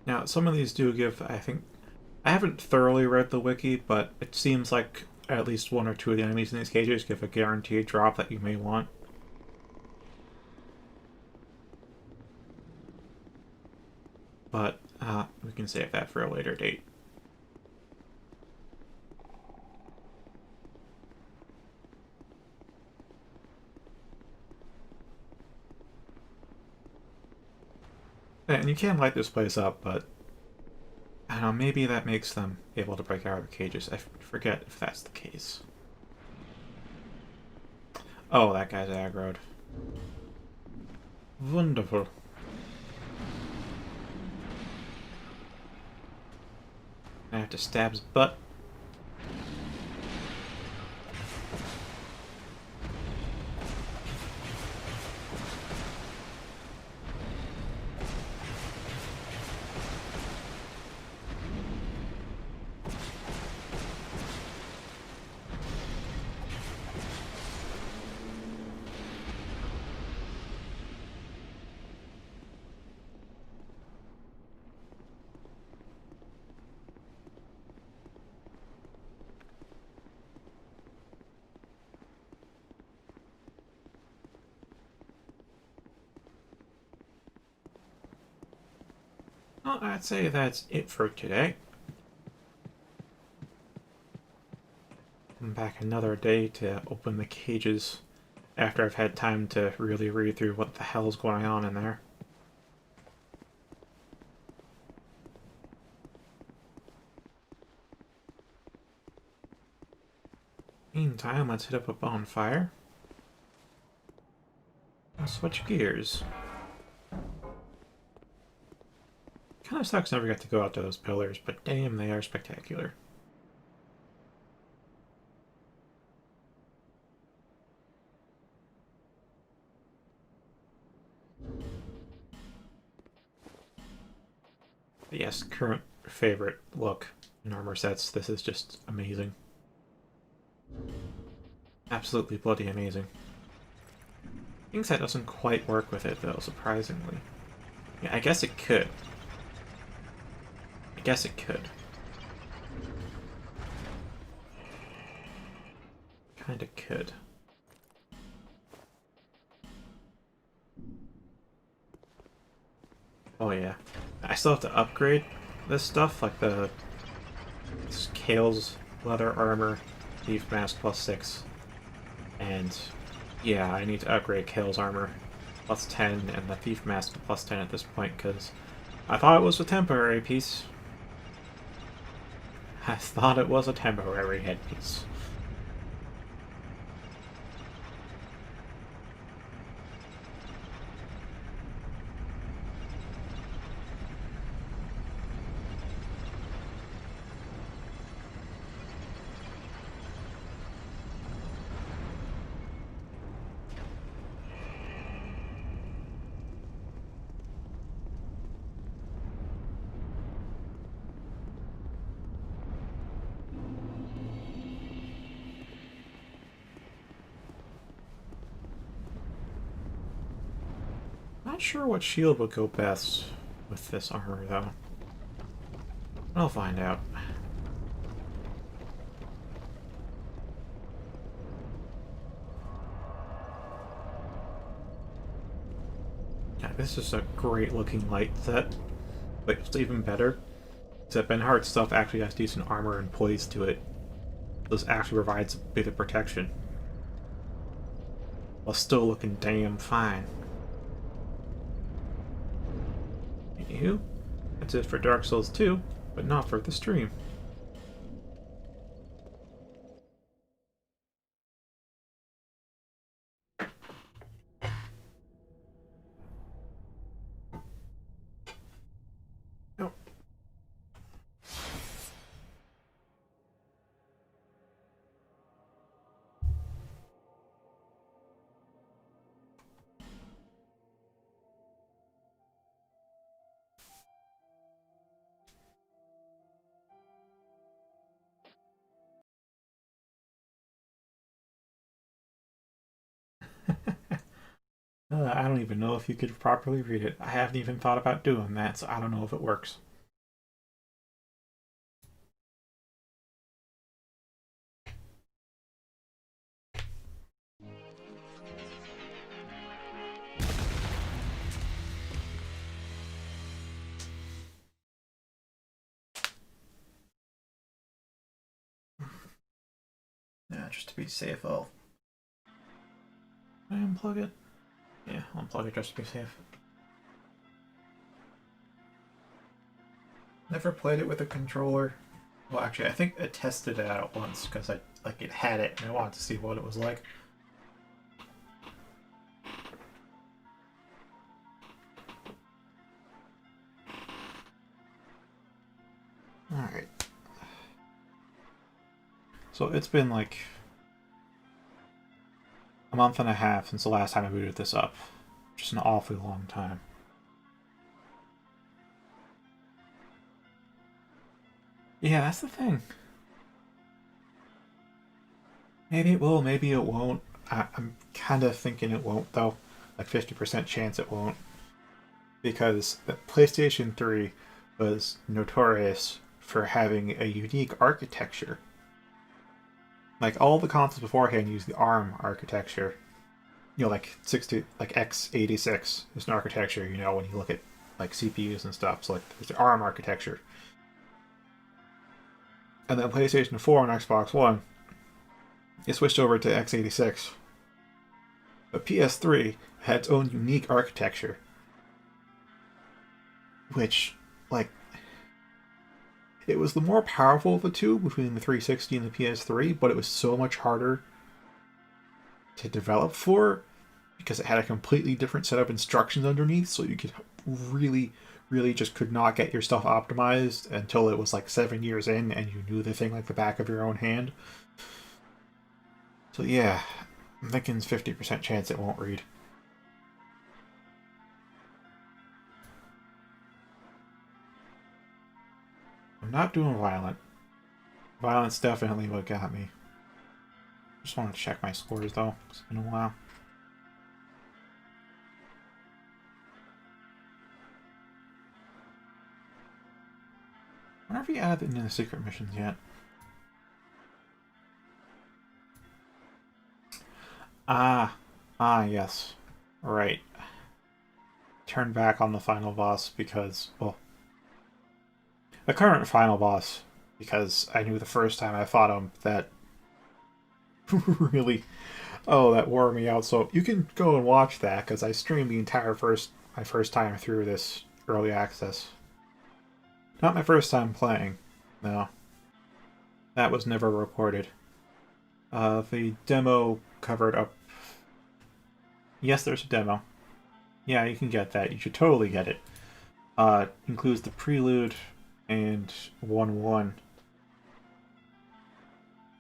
Now, some of these do give, I think, I haven't thoroughly read the wiki, but it seems like at least 1 or 2 of the enemies in these cages give a guaranteed drop that you may want. But, we can save that for a later date. And you can light this place up, but I don't know, maybe that makes them able to break out of the cages. I forget if that's the case. Oh, that guy's aggroed. Wonderful. I have to stab his butt. Well, I'd say that's it for today. Come back another day to open the cages after I've had time to really read through what the hell's going on in there. Meantime, let's hit up a bonfire. I'll switch gears. Kinda sucks never got to go out to those pillars, but damn, they are spectacular. But yes, current favorite look in armor sets. This is just amazing. Absolutely bloody amazing. King set doesn't quite work with it, though, surprisingly. Yeah, I guess it could. I guess it could. Kinda could. Oh yeah. I still have to upgrade this stuff, like this Kale's leather armor, thief mask +6, and yeah, I need to upgrade Kale's armor +10 and the thief mask +10 at this point, because I thought it was a temporary piece. I thought it was a temporary headpiece. Not sure what shield would go best with this armor, though. I'll find out. Yeah, this is a great looking light set, but it's even better. Except Benhardt's stuff actually has decent armor and poise to it. This actually provides a bit of protection, while still looking damn fine. Anywho, that's it for Dark Souls 2, but not for the stream. Oh. I don't even know if you could properly read it. I haven't even thought about doing that, so I don't know if it works. Yeah, just to be safe, I'll unplug it. Yeah, I'll unplug it just to be safe. Never played it with a controller. Well, actually, I think I tested it out once because it had it and I wanted to see what it was like. All right. So it's been like a month and a half since the last time I booted this up. Just an awfully long time. Yeah, that's the thing. Maybe it will, maybe it won't. I'm kind of thinking it won't, though. Like 50% chance it won't. Because the PlayStation 3 was notorious for having a unique architecture. Like, all the consoles beforehand used the ARM architecture. You know, like x86 is an architecture, you know, when you look at like CPUs and stuff. So like there's the ARM architecture. And then PlayStation 4 and Xbox One, it switched over to x86. But PS3 had its own unique architecture, which, like, it was the more powerful of the two between the 360 and the PS3, but it was so much harder to develop for because it had a completely different set of instructions underneath, so you could really just could not get your stuff optimized until it was like 7 years in and you knew the thing like the back of your own hand. So yeah, I'm thinking it's 50% chance it won't read. I'm not doing violent. Violence definitely what got me. Just want to check my scores though. It's been a while. I wonder if he added in the secret missions yet. Yes. Right. Turn back on the final boss because, well, the current final boss, because I knew the first time I fought him that really, that wore me out. So you can go and watch that because I streamed the entire my first time through this early access. Not my first time playing, no. That was never recorded. The demo covered up. Yes, there's a demo. Yeah, you can get that. You should totally get it. Includes the prelude and 1-1.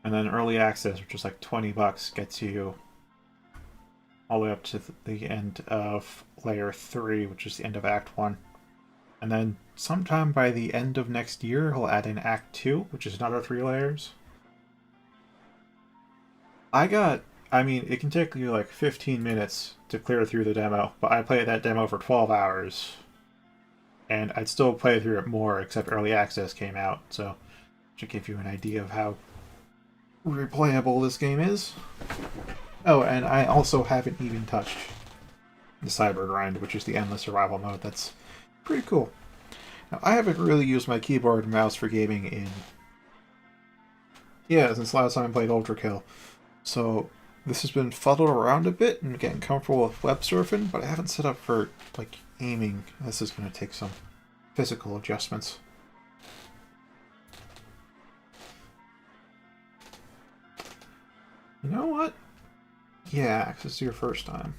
And then early access, which is like $20, gets you all the way up to the end of Layer 3, which is the end of Act 1. And then sometime by the end of next year, he'll add in Act 2, which is another 3 layers. I mean, it can take you like 15 minutes to clear through the demo, but I played that demo for 12 hours. And I'd still play through it more, except early access came out, so to give you an idea of how replayable this game is. Oh, and I also haven't even touched the Cyber Grind, which is the endless survival mode. That's pretty cool. Now, I haven't really used my keyboard and mouse for gaming in... yeah, since last time I played Ultra Kill. So this has been fuddled around a bit and getting comfortable with web surfing, but I haven't set up for, like, aiming. This is going to take some physical adjustments. You know what? Yeah, this is your first time.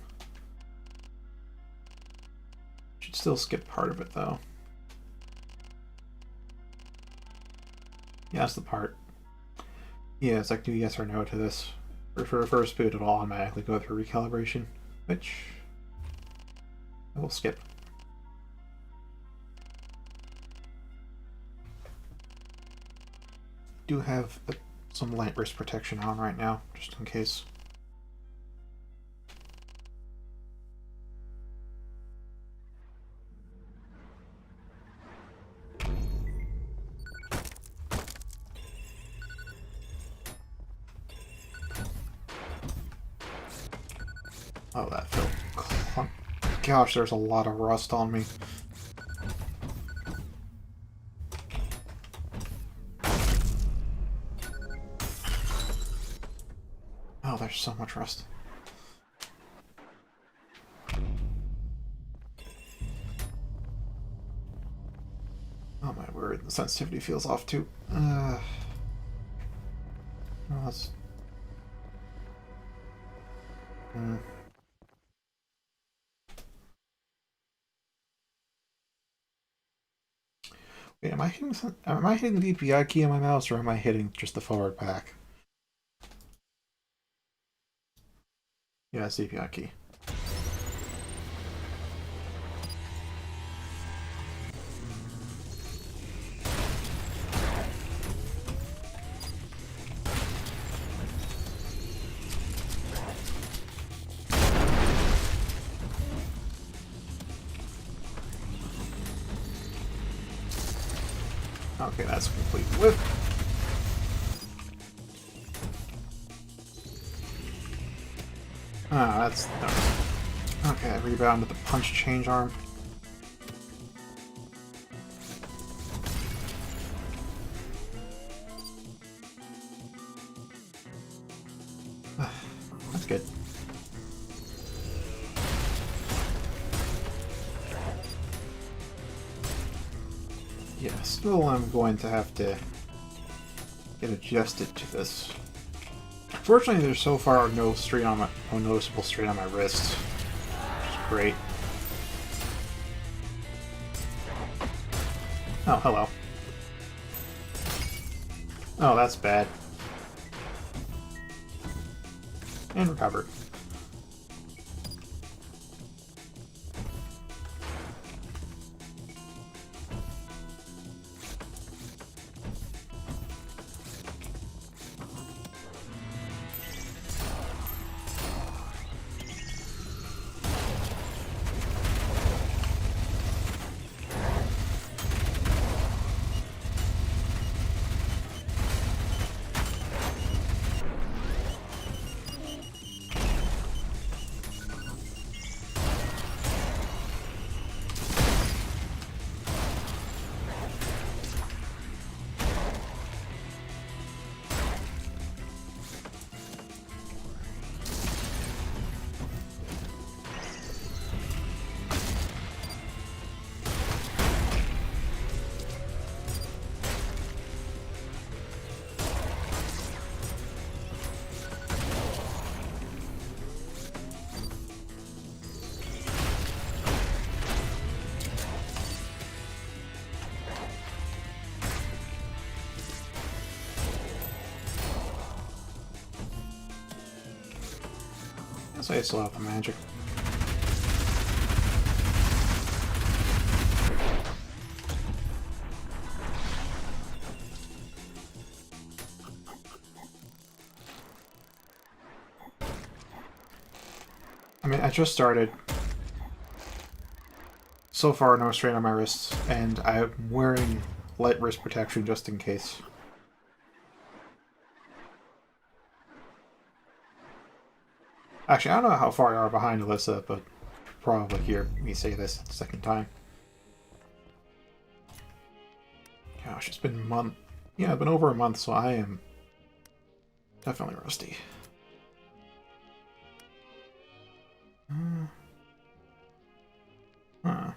Should still skip part of it, though. Yeah, that's the part. Yeah, it's like do yes or no to this. For first boot, it'll automatically go through recalibration, which I will skip. Do have some light wrist protection on right now, just in case. Oh, that felt clunk. Gosh, there's a lot of rust on me. Oh, there's so much rust. Oh my word, the sensitivity feels off too. Well, that's... Wait, am I hitting the DPI key on my mouse, or am I hitting just the forward pack? Yeah, it's DPI key. Okay, that's a complete whip. Ah, that's... Okay, I rebounded the punch change arm. That's good. Yeah, still I'm going to have to get adjusted to this. Fortunately, there's so far no noticeable strain on my wrist, which is great. Oh, hello. Oh, that's bad. And recovered. So I still have the magic. I mean, I just started. So far, no strain on my wrists, and I'm wearing light wrist protection just in case. Actually, I don't know how far you are behind Alyssa, but probably hear me say this a second time. Gosh, it's been a month. Yeah, it's been over a month, so I am definitely rusty. Huh.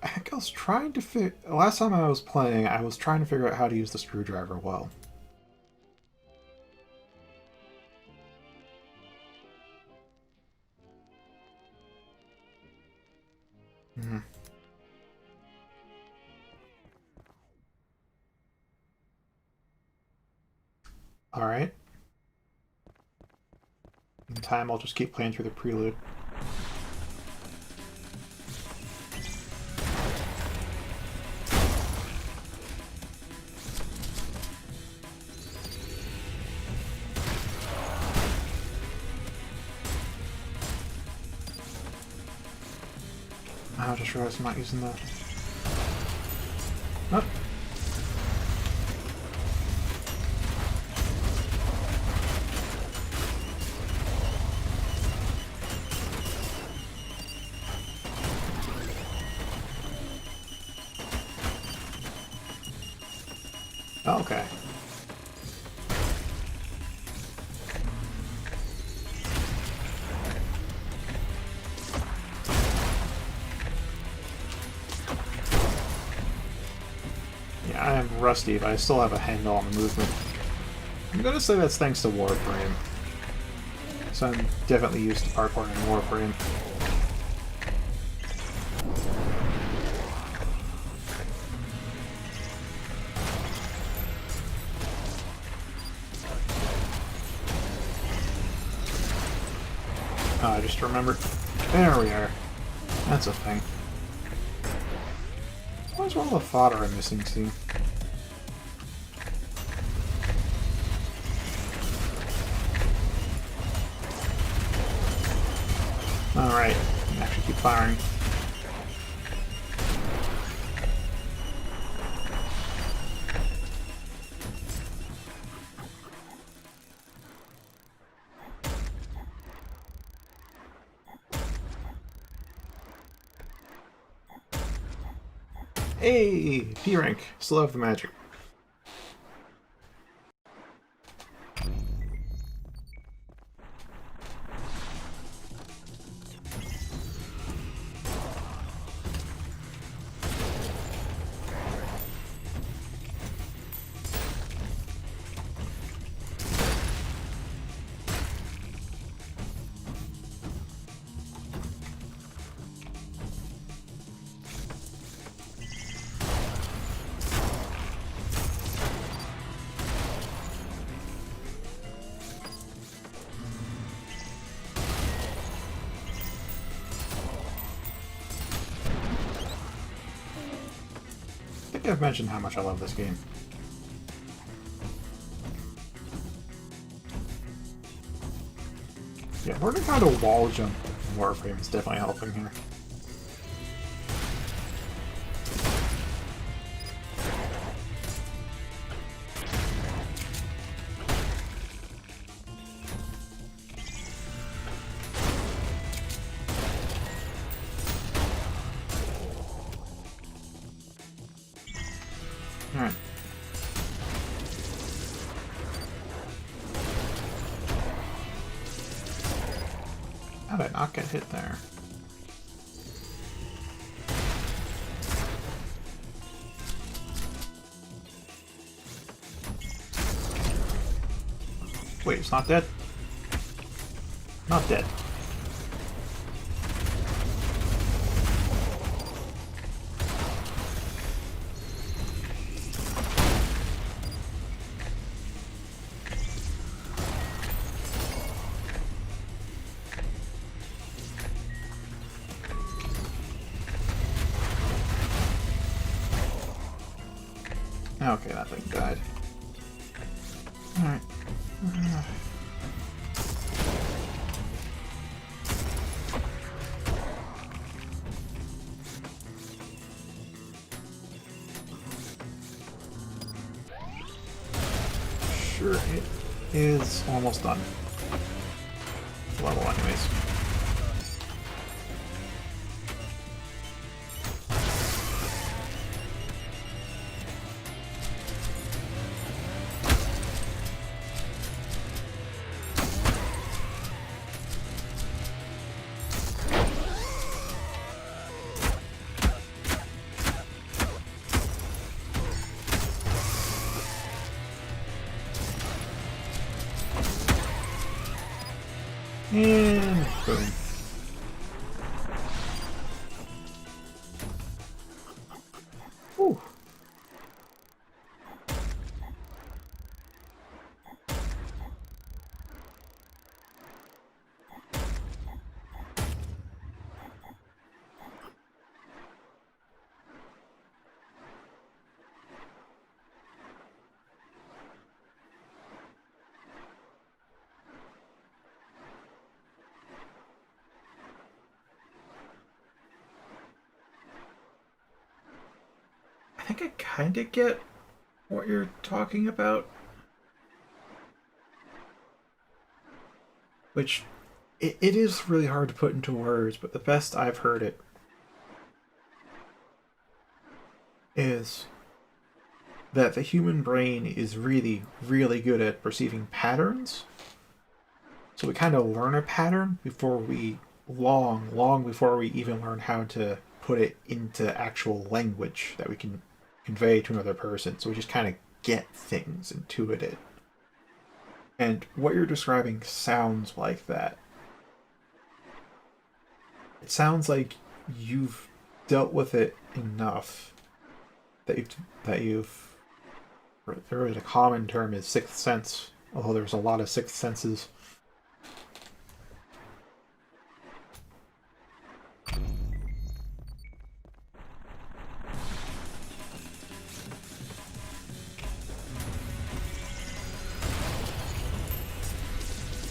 I think I was trying to last time I was playing, I was trying to figure out how to use the screwdriver well. Hmm. Alright. In time, I'll just keep playing through the prelude. I just realized I'm not using the... Oh. Okay. Yeah, I am rusty, but I still have a handle on the movement. I'm gonna say that's thanks to Warframe. So I'm definitely used to parkour in Warframe. Oh, I just remembered. There we are. That's a thing. What's all the fodder I'm missing, too? Alright, I can actually keep firing. Hey! P rank. Still have the magic. think I've mentioned how much I love this game. Yeah, learning how to wall jump in Warframe is definitely helping here. Alright. How did I not get hit there? Wait, it's not dead? Not dead. Okay, that thing died. Alright. Sure, it is almost done. Level anyways. And boom. Whew. I think I kind of get what you're talking about. Which, it is really hard to put into words, but the best I've heard it is that the human brain is really, really good at perceiving patterns. So we kind of learn a pattern before we, long before we even learn how to put it into actual language that we can convey to another person. So we just kind of get things, intuit it. And what you're describing sounds like that. It sounds like you've dealt with it enough that you've really the common term is sixth sense, although there's a lot of sixth senses.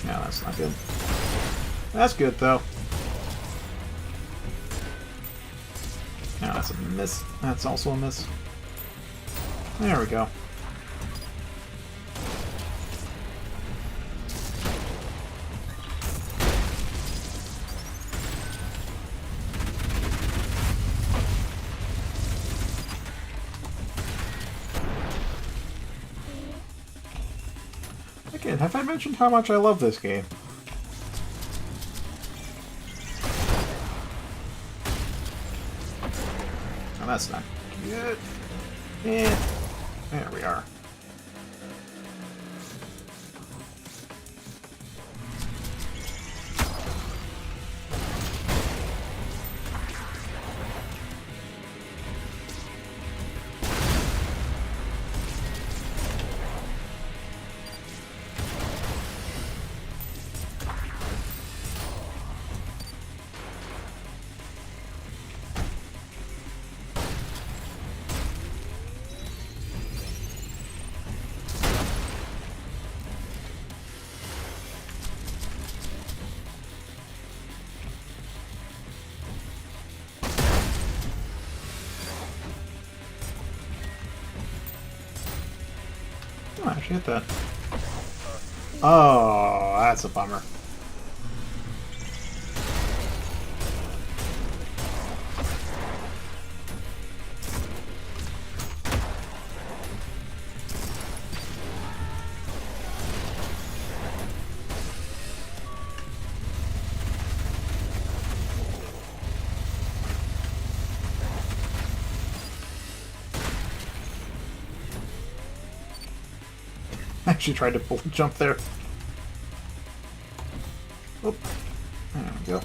No, that's not good. That's good, though. No, that's a miss. That's also a miss. There we go. Again, have I mentioned how much I love this game? Oh, that's not good. Yeah. There we are. actually hit that. Oh, that's a bummer. I actually tried to bullet jump there. Oop. There we go.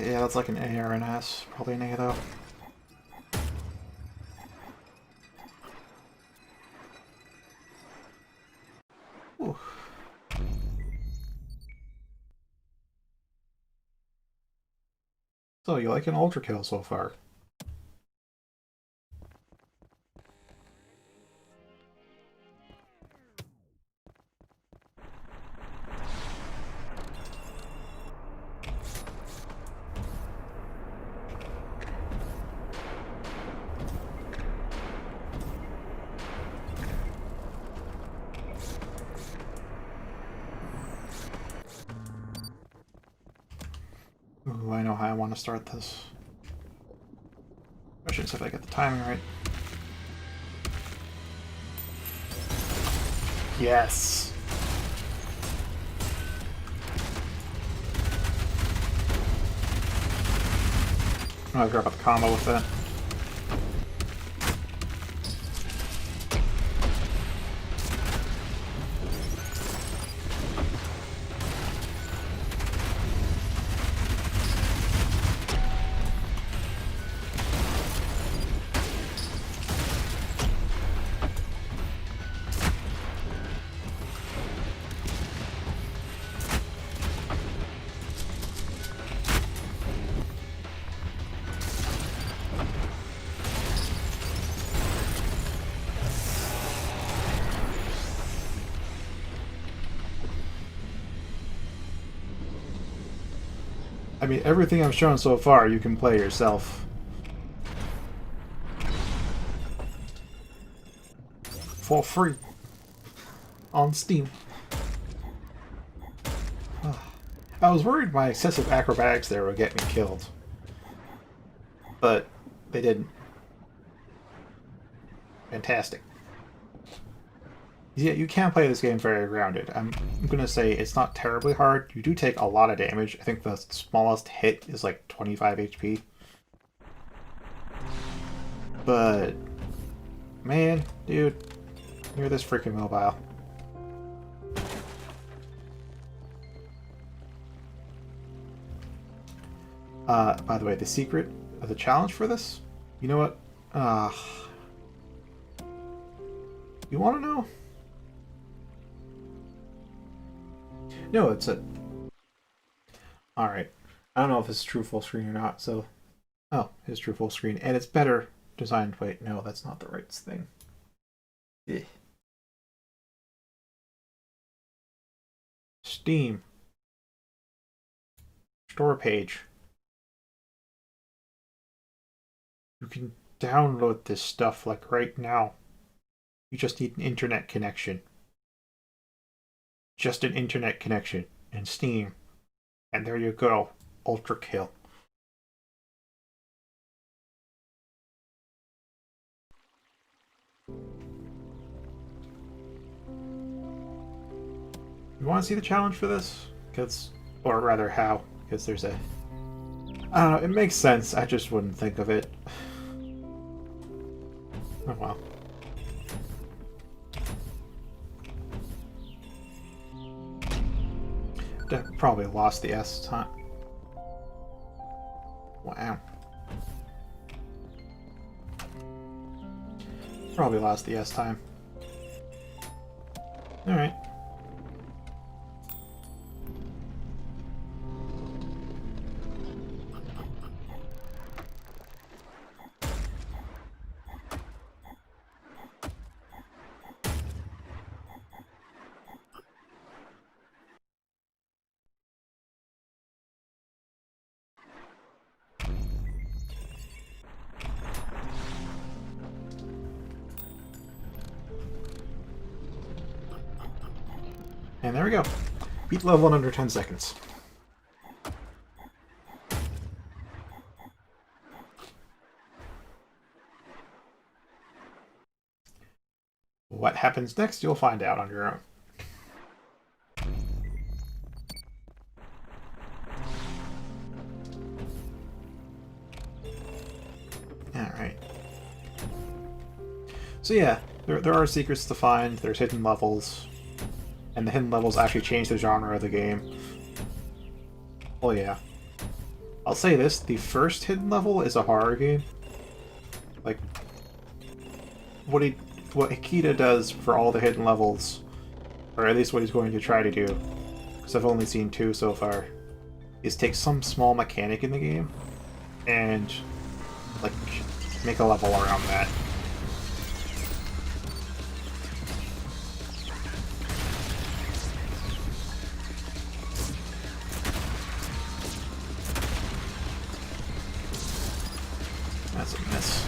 Yeah, that's like an A or an S. Probably an A though. Ooh. So, you like an ultra kill so far? Ooh, I know how I want to start this. I should see if I get the timing right. Yes! Oh, I forgot about the combo with that. I mean, everything I've shown so far, you can play yourself. For free. On Steam. I was worried my excessive acrobatics there would get me killed. But they didn't. Fantastic. Yeah, you can play this game very grounded. I'm gonna say it's not terribly hard. You do take a lot of damage. I think the smallest hit is like 25 HP. But, man, dude, you're this freaking mobile. By the way, the secret of the challenge for this? You know what? You want to know? No, it's a... Alright. I don't know if it's true full screen or not, so... Oh, it's true full screen. And it's better designed... Wait, no, that's not the right thing. Ugh. Steam. Store page. You can download this stuff, like, right now. You just need an internet connection. Just an internet connection and Steam. And there you go. Ultra kill. You want to see the challenge for this? Or rather how? Because there's a... I don't know, it makes sense. I just wouldn't think of it. Oh well. Probably lost the S time. Wow. Probably lost the S time. Alright. And there we go. Beat level in under 10 seconds. What happens next, you'll find out on your own. Alright. So yeah, there are secrets to find, there's hidden levels, and the hidden levels actually change the genre of the game. Oh yeah. I'll say this, the first hidden level is a horror game. Like, what Akita does for all the hidden levels, or at least what he's going to try to do, because I've only seen 2 so far, is take some small mechanic in the game and like make a level around that. That's a miss.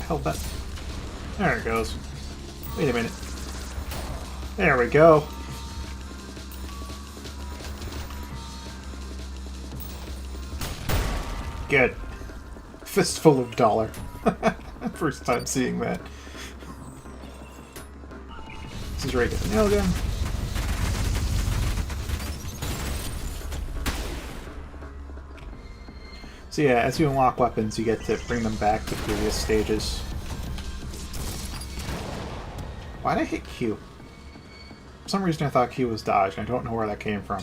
Hell, that. There it goes. Wait a minute. There we go. Good. Fistful of dollar. First time seeing that. This is where I get the nail gun. So yeah, as you unlock weapons, you get to bring them back to previous stages. Why'd I hit Q? For some reason I thought Q was dodge, and I don't know where that came from.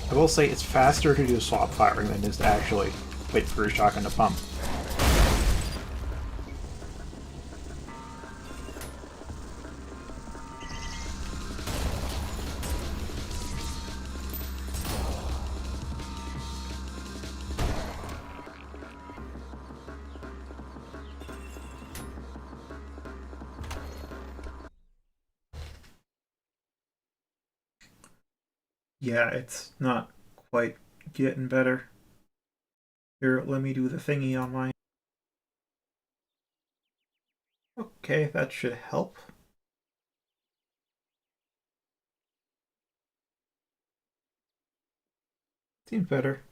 I will say it's faster to do swap firing than it is to actually wait for your shotgun to pump. Yeah, it's not quite getting better. Here, let me do the thingy on mine. Okay, that should help. Seems better.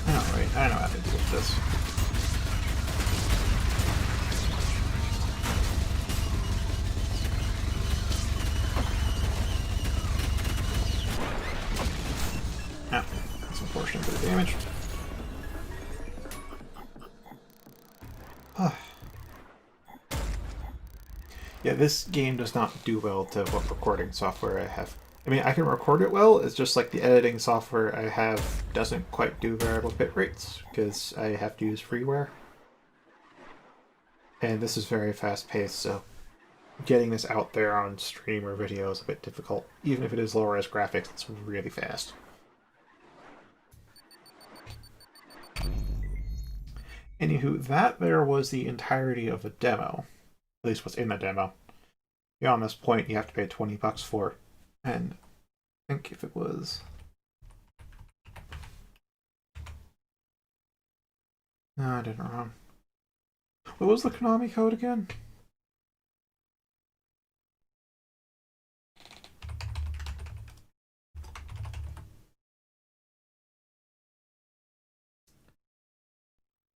Alright, I know how to deal with this. Ah, that's unfortunate bit of damage. Yeah, this game does not do well to what recording software I have. I mean, I can record it well, it's just like the editing software I have doesn't quite do variable bit rates, because I have to use freeware. And this is very fast paced, so getting this out there on stream or video is a bit difficult. Even if it is lower res graphics, it's really fast. Anywho, that there was the entirety of the demo. At least what's in the demo. Beyond this point, you have to pay $20 for it. And I think if it was No, I did it wrong. What was the Konami code again?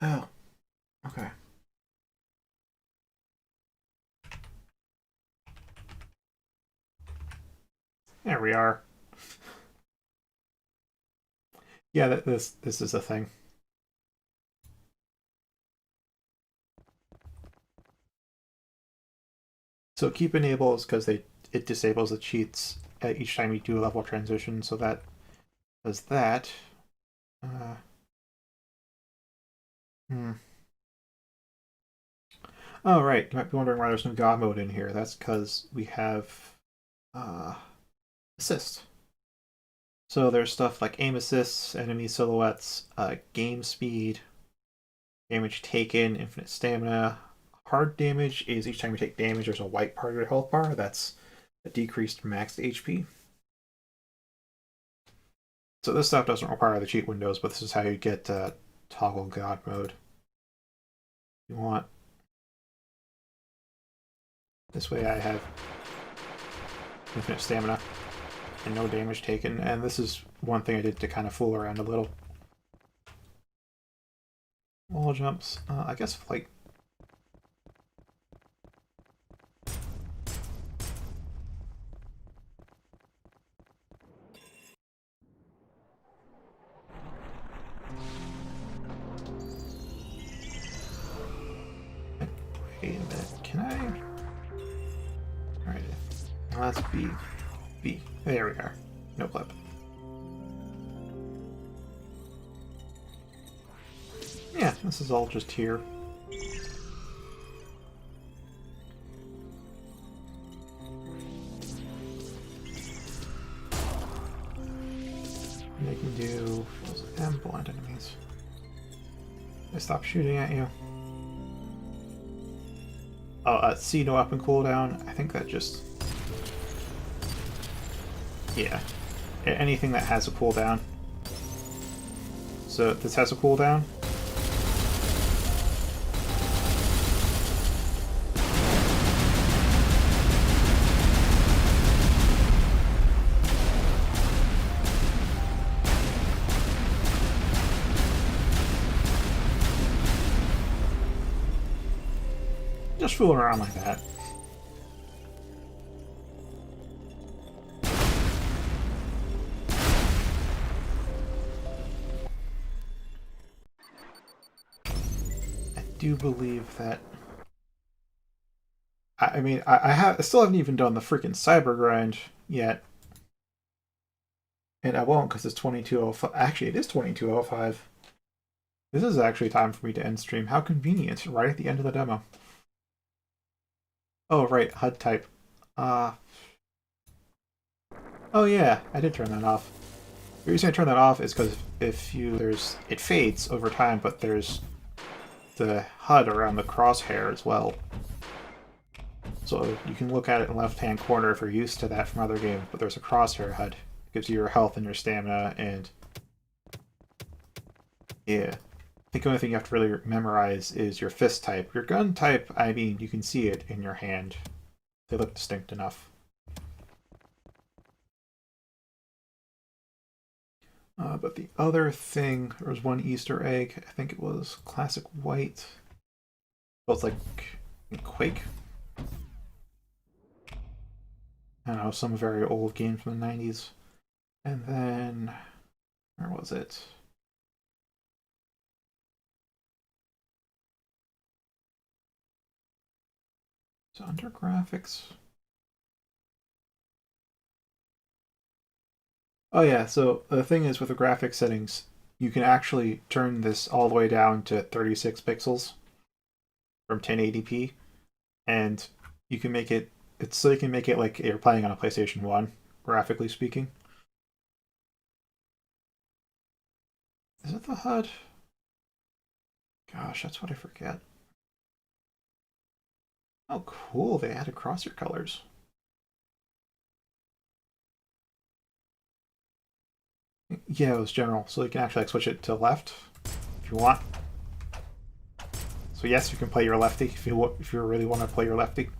Oh, okay. There we are. Yeah, this is a thing. So keep enables because it disables the cheats at each time you do a level transition. So that does that. Uh, hmm. Oh right, you might be wondering why there's no God mode in here. That's because we have uh, assist. So there's stuff like aim assists, enemy silhouettes, game speed, damage taken, infinite stamina. Hard damage is each time you take damage, there's a white part of your health bar. That's a decreased max HP. So this stuff doesn't require the cheat windows, but this is how you get toggle God mode. You want this way I have infinite stamina and no damage taken, and this is one thing I did to kind of fool around a little. Wall jumps, I guess flight. Wait a minute, can I? Alright, well, that's B. B. There we are. No clip. Yeah, this is all just here. They can do M blind enemies. They stop shooting at you. Oh, C no up and cooldown. I think that just... Yeah. Anything that has a cooldown. So this has a cooldown. Just fooling around like that. I do believe that. I mean, I still haven't even done the freaking cyber grind yet, and I won't because it's 22:05. Actually, it is 22:05. This is actually time for me to end stream. How convenient! Right at the end of the demo. Oh right, HUD type. Uh oh yeah, I did turn that off. The reason I turn that off is because if you it fades over time, but there's the HUD around the crosshair as well. So you can look at it in the left-hand corner if you're used to that from other games, but there's a crosshair HUD. It gives you your health and your stamina, and yeah. I think the only thing you have to really memorize is your fist type. Your gun type, I mean, you can see it in your hand. They look distinct enough. But the other thing, there was one Easter egg. I think it was Classic White. Well, it's like Quake. I don't know, some very old game from the 90s. And then, where was it? It's under graphics. Oh yeah, so the thing is with the graphics settings, you can actually turn this all the way down to 36 pixels from 1080p, and you can make it, it's so you can make it like you're playing on a PlayStation 1, graphically speaking. Is it the HUD? Gosh, that's what I forget. Oh, cool, they added crosshair colors. Yeah, it was general, so you can actually like, switch it to left if you want. So yes, you can play your lefty if you really want to play your lefty.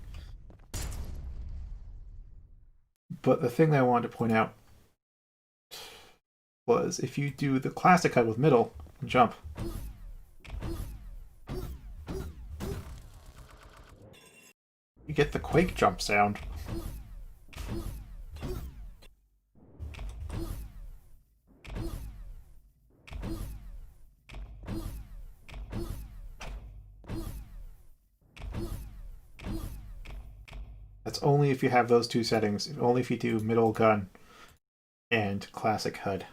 But the thing that I wanted to point out was if you do the classic HUD with middle and jump, you get the Quake jump sound. That's only if you have those two settings, only if you do middle gun and classic HUD.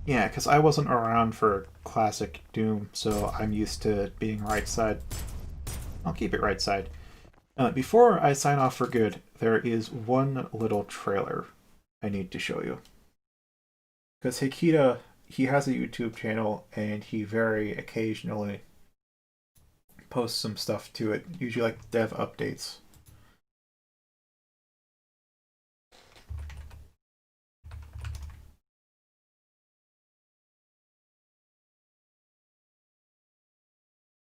Yeah, because I wasn't around for classic Doom, so I'm used to being right side. I'll keep it right side. Before I sign off for good, there is one little trailer I need to show you. Because Hikita, he has a YouTube channel, and he very occasionally posts some stuff to it, usually like dev updates.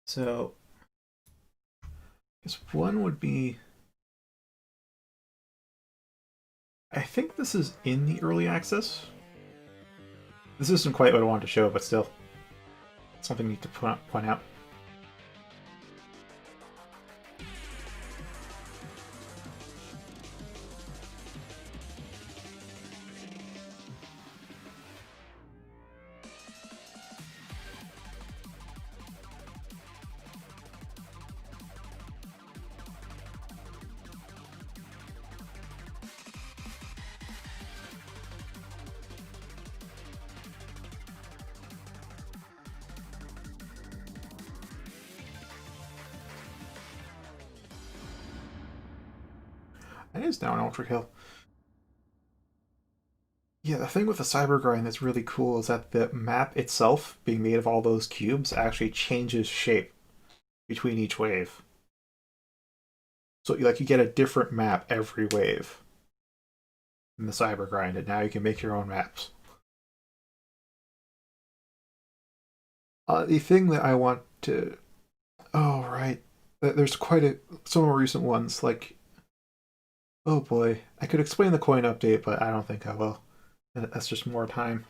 So, I guess one would be, I think this is in the early access. This isn't quite what I wanted to show, but still, something I need to point out. It is now an ultra kill. Yeah, the thing with the cyber grind that's really cool is that the map itself, being made of all those cubes, actually changes shape between each wave. So like you get a different map every wave in the cyber grind, and now you can make your own maps. The thing that I want to, oh right, there's quite some more recent ones. Like, oh boy, I could explain the coin update, but I don't think I will. That's just more time.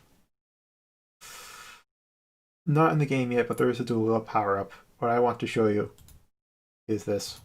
Not in the game yet, but there is a dual up power up. What I want to show you is this.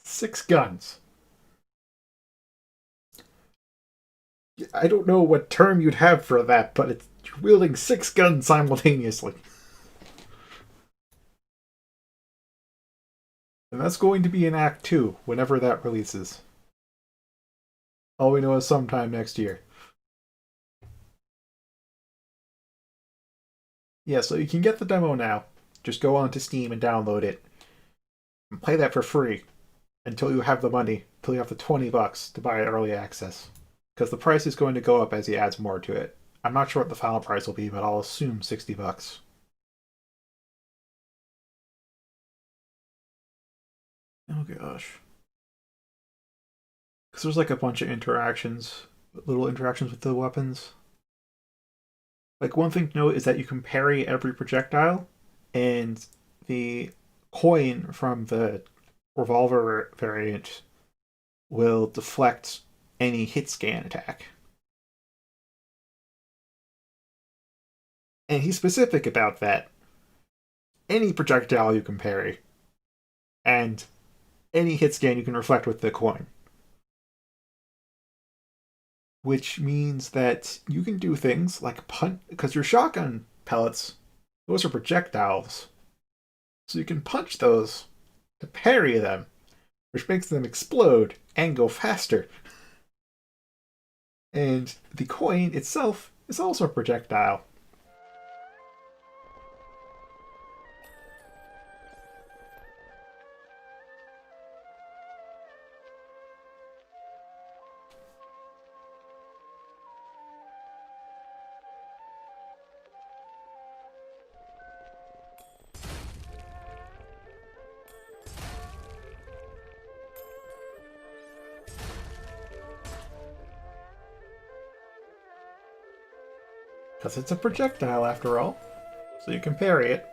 Six guns. I don't know what term you'd have for that, but it's wielding six guns simultaneously. And that's going to be in Act 2, whenever that releases. All we know is sometime next year. Yeah, so you can get the demo now. Just go onto Steam and download it. And play that for free until you have the money, until you have the $20 to buy early access. Because the price is going to go up as he adds more to it. I'm not sure what the final price will be, but I'll assume $60. Oh gosh. Because there's like a bunch of interactions, little interactions with the weapons. Like one thing to note is that you can parry every projectile, and the coin from the revolver variant will deflect any hit scan attack. And he's specific about that. Any projectile you can parry, and any hit scan you can reflect with the coin. Which means that you can do things like punch, because your shotgun pellets, those are projectiles. So you can punch those to parry them, which makes them explode and go faster. And the coin itself is also a projectile. Because it's a projectile after all. So you can parry it.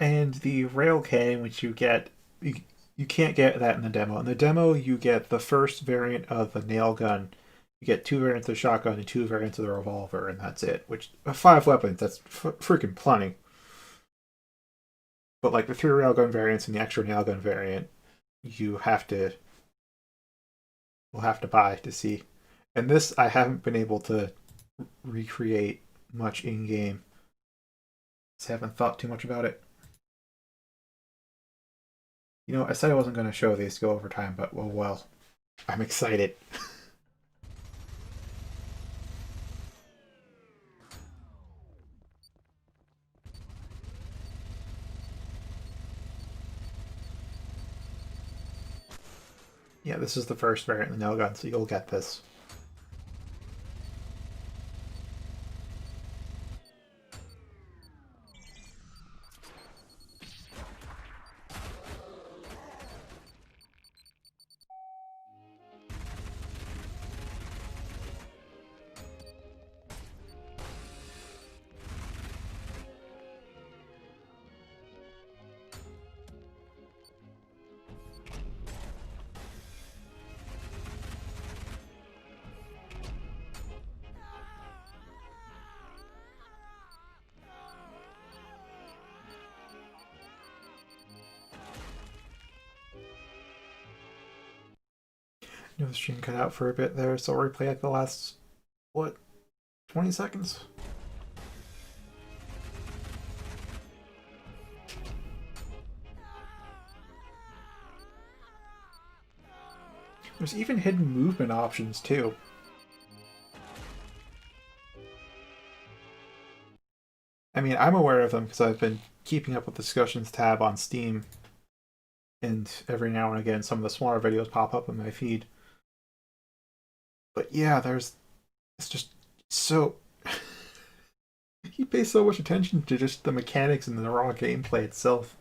And the rail cannon, which you can't get that in the demo. In the demo, you get the first variant of the nail gun. You get 2 variants of the shotgun and 2 variants of the revolver, and that's it. Which 5 weapons, that's freaking plenty. But like the 3 railgun variants and the extra nail gun variant, you will have to buy to see. And this I haven't been able to recreate much in game. Just haven't thought too much about it. You know, I said I wasn't going to show these go over time, but well, I'm excited. Yeah, this is the first variant of the nail gun, so you'll get this. You know, the stream cut out for a bit there, so I'll replay like the last, 20 seconds? There's even hidden movement options too. I mean, I'm aware of them because I've been keeping up with the discussions tab on Steam, and every now and again some of the smaller videos pop up in my feed. But yeah, it's just so he pays so much attention to just the mechanics and the raw gameplay itself.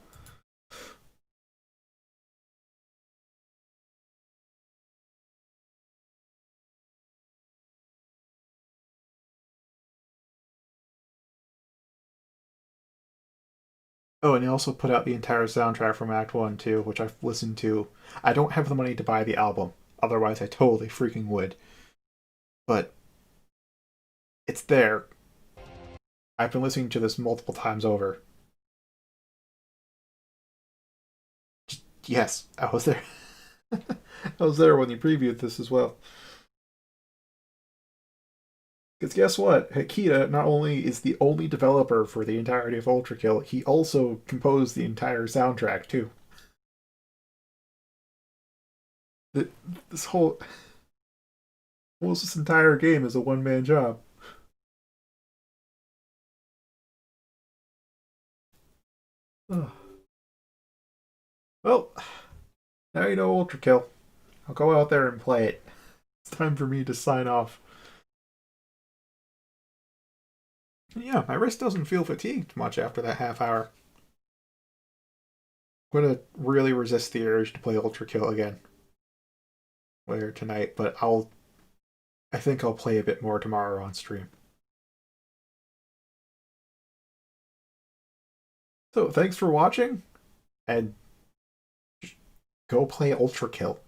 Oh, and he also put out the entire soundtrack from Act 1 too, which I've listened to. I don't have the money to buy the album, otherwise I totally freaking would. But it's there. I've been listening to this multiple times over. Yes, I was there. I was there when you previewed this as well. Because guess what? Hikita not only is the only developer for the entirety of Ultrakill, he also composed the entire soundtrack too. This whole almost this entire game is a one-man job. Ugh. Well, now you know Ultra Kill. I'll go out there and play it. It's time for me to sign off. Yeah, my wrist doesn't feel fatigued much after that half hour. I'm gonna really resist the urge to play Ultra Kill again later tonight, but I think I'll play a bit more tomorrow on stream. So thanks for watching, and go play Ultra Kill.